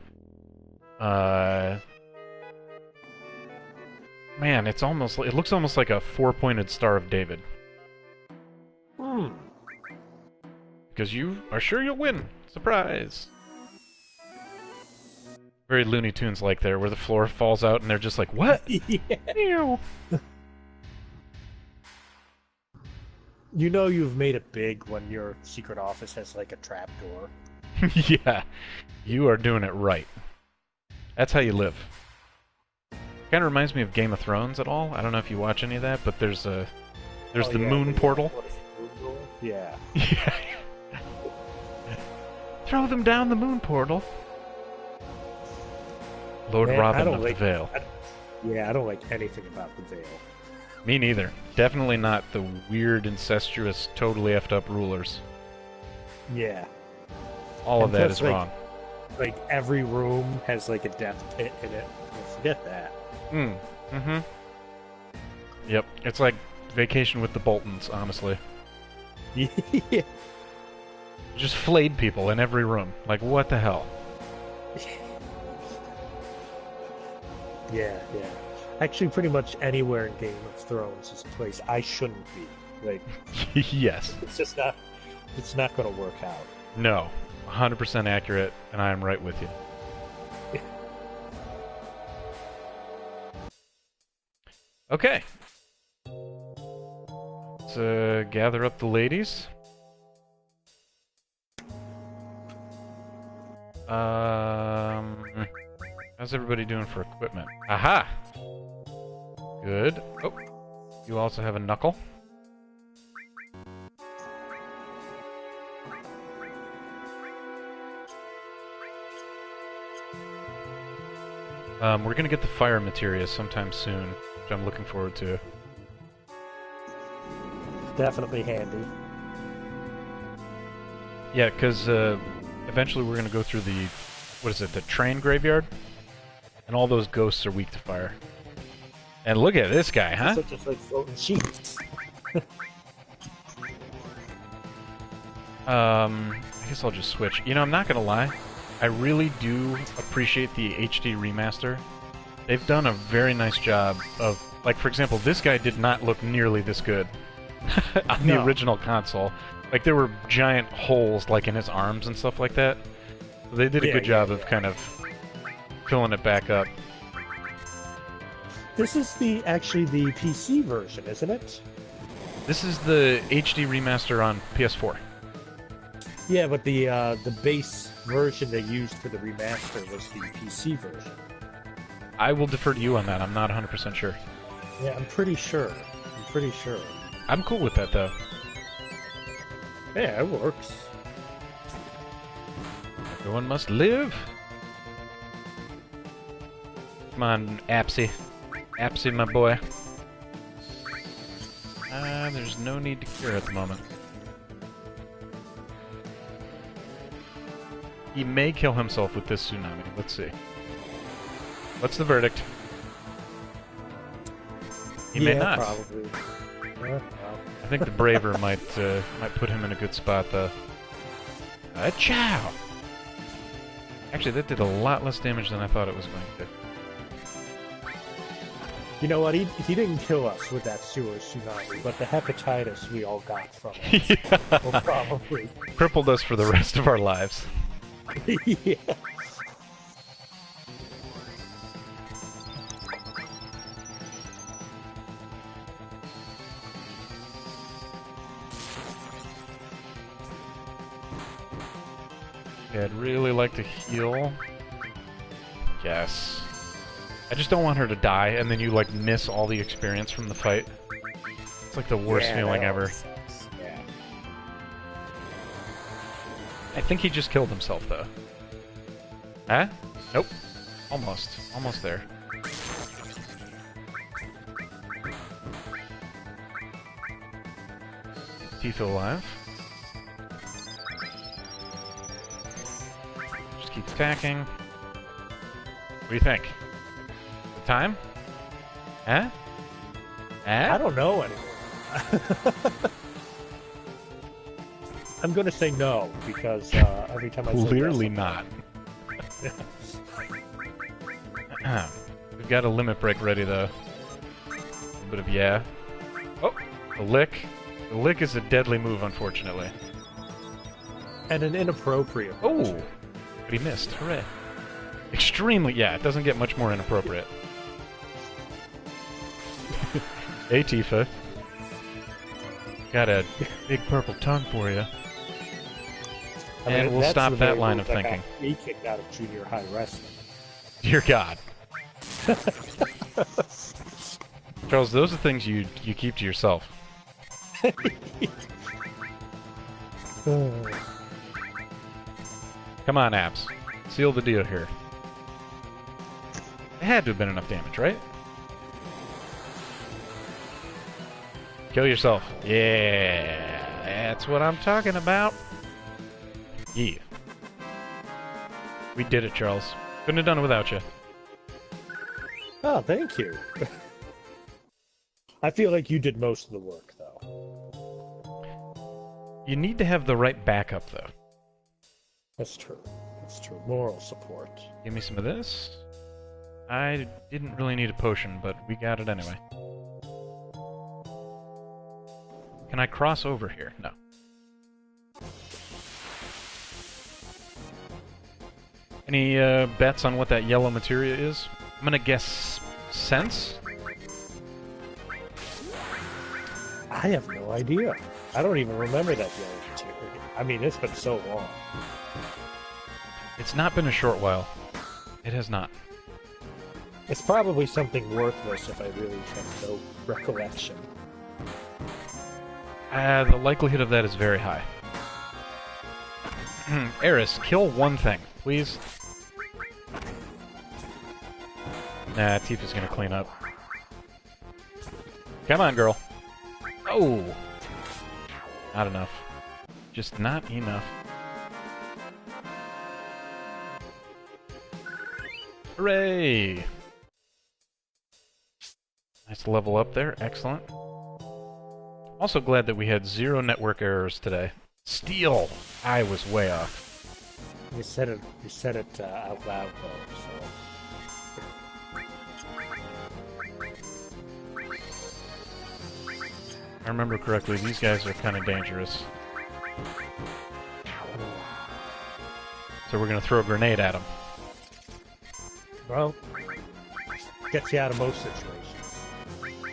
S1: Man, it looks almost like a four-pointed Star of David.
S2: Hmm.
S1: Because you are sure you'll win. Surprise! Very Looney Tunes like there, where the floor falls out and they're just like, what?
S2: Yeah.
S1: Ew.
S2: You know you've made it big when your secret office has like a trap door.
S1: Yeah, you are doing it right. That's how you live. Kind of reminds me of Game of Thrones at all. I don't know if you watch any of that, but there's the moon portal.
S2: Yeah.
S1: Yeah. Throw them down the moon portal. Lord
S2: Man,
S1: Robin of the Vale.
S2: I don't like anything about the Vale.
S1: Me neither. Definitely not the weird, incestuous, totally effed up rulers.
S2: Yeah.
S1: All of that is wrong.
S2: Like every room has like a death pit in it. Forget that.
S1: Mm-hmm. Yep. It's like Vacation with the Boltons, honestly.
S2: Yeah.
S1: Just flayed people in every room. Like, what the hell?
S2: Yeah. Actually, pretty much anywhere in Game of Thrones is a place I shouldn't be. Like,
S1: Yes.
S2: it's just not. It's not going to work out.
S1: No. 100% accurate, and I am right with you. Okay. Let's gather up the ladies. How's everybody doing for equipment? Aha! Good. Oh, you also have a knuckle. We're gonna get the fire materia sometime soon, which I'm looking forward to.
S2: Definitely handy.
S1: Yeah, because eventually we're gonna go through the, what is it, the train graveyard? And all those ghosts are weak to fire. And look at this guy, huh?
S2: So just like floating sheets.
S1: I guess I'll just switch. You know, I'm not gonna lie. I really do appreciate the HD remaster. They've done a very nice job of, like, for example, this guy did not look nearly this good on the original console. Like, there were giant holes, like, in his arms and stuff like that. So they did a good job of kind of filling it back up.
S2: This is actually the PC version, isn't it?
S1: This is the HD remaster on PS4.
S2: Yeah, but the base version they used for the remaster was the PC version.
S1: I will defer to you on that. I'm not 100% sure.
S2: Yeah, I'm pretty sure.
S1: I'm cool with that, though.
S2: Yeah, it works.
S1: Everyone must live. Come on, Apsy. Apsy, my boy. There's no need to cure at the moment. He may kill himself with this tsunami. Let's see. What's the verdict? He may not.
S2: Probably. Well.
S1: I think the Braver might put him in a good spot, though. Chow! Actually, that did a lot less damage than I thought it was going to.
S2: You know what? He didn't kill us with that sewer tsunami, but the hepatitis we all got from it will probably
S1: crippled us for the rest of our lives.
S2: Yeah.
S1: Yeah, I'd really like to heal. Yes. I just don't want her to die, and then you, like, miss all the experience from the fight. It's like the worst feeling ever.
S2: Yeah.
S1: I think he just killed himself, though. Huh? Nope. Almost. Almost there. Tifa alive. Just keep attacking. What do you think? The time? Huh? Huh?
S2: I don't know anymore. I'm going to say no, because every time I say
S1: Clearly
S2: yes,
S1: not. We've got a limit break ready, though. A bit of yeah. Oh, the lick. The lick is a deadly move, unfortunately.
S2: and an inappropriate.
S1: Oh, but he missed. Hooray. Extremely, yeah, it doesn't get much more inappropriate. Hey, Tifa. Got a big purple tongue for you.
S2: I mean,
S1: And we'll
S2: that's
S1: stop
S2: the
S1: that
S2: very
S1: line
S2: move
S1: of
S2: that
S1: thinking.
S2: got me kicked out of junior high wrestling.
S1: Dear God. Charles, those are things you keep to yourself. Come on, Abs. Seal the deal here. It had to have been enough damage, right? Kill yourself. Yeah, that's what I'm talking about. Yeah. We did it, Charles. Couldn't have done it without you.
S2: Oh, thank you. I feel like you did most of the work, though.
S1: You need to have the right backup, though.
S2: That's true. That's true. Moral support.
S1: Give me some of this. I didn't really need a potion, but we got it anyway. Can I cross over here? No. Any bets on what that yellow materia is? I'm gonna guess sense?
S2: I have no idea. I don't even remember that yellow material. I mean, it's been so long.
S1: It's not been a short while. It has not.
S2: It's probably something worthless if I really have no recollection.
S1: The likelihood of that is very high. Eris, kill one thing, please. Nah, Tifa's gonna clean up. Come on, girl. Oh! Not enough. Just not enough. Hooray! Nice level up there. Excellent. Also glad that we had 0 network errors today. Steel! I was way off.
S2: You said it out loud, though, so...
S1: I remember correctly, these guys are kind of dangerous. So we're gonna throw a grenade at them.
S2: Well, gets you out of most situations.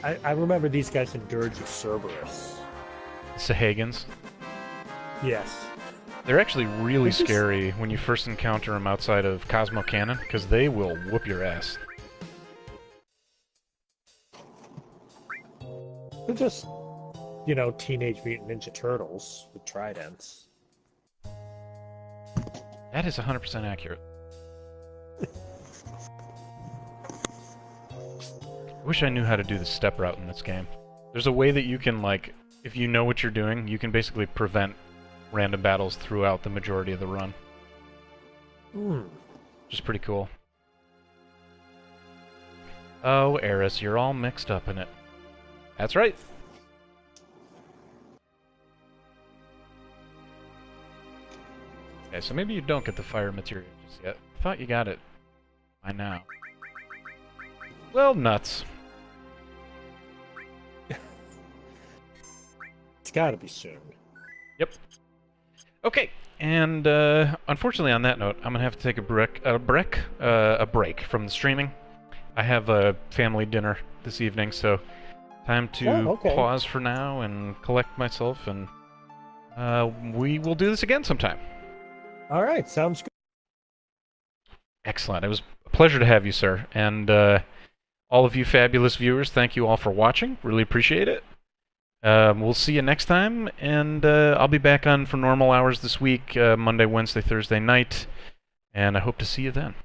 S2: I remember these guys in Dirge of Cerberus.
S1: Sahagins.
S2: Yes.
S1: They're actually really
S2: Is this-
S1: scary when you first encounter them outside of Cosmo Cannon, because they will whoop your ass.
S2: They're just, you know, Teenage Mutant Ninja Turtles with tridents.
S1: That is 100% accurate. I wish I knew how to do the step route in this game. There's a way that you can, like, if you know what you're doing, you can basically prevent random battles throughout the majority of the run.
S2: Hmm.
S1: Which is pretty cool. Oh, Eris, you're all mixed up in it. That's right. Okay, so maybe you don't get the fire material just yet. I thought you got it by now. Well, nuts.
S2: It's gotta be soon.
S1: Yep. Okay, and unfortunately on that note, I'm gonna have to take a break from the streaming. I have a family dinner this evening, so time to pause for now and collect myself, and we will do this again sometime.
S2: All right, sounds good.
S1: Excellent. It was a pleasure to have you, sir, and all of you fabulous viewers, thank you all for watching. Really appreciate it. We'll see you next time, and I'll be back on for normal hours this week, Monday, Wednesday, Thursday night. And I hope to see you then.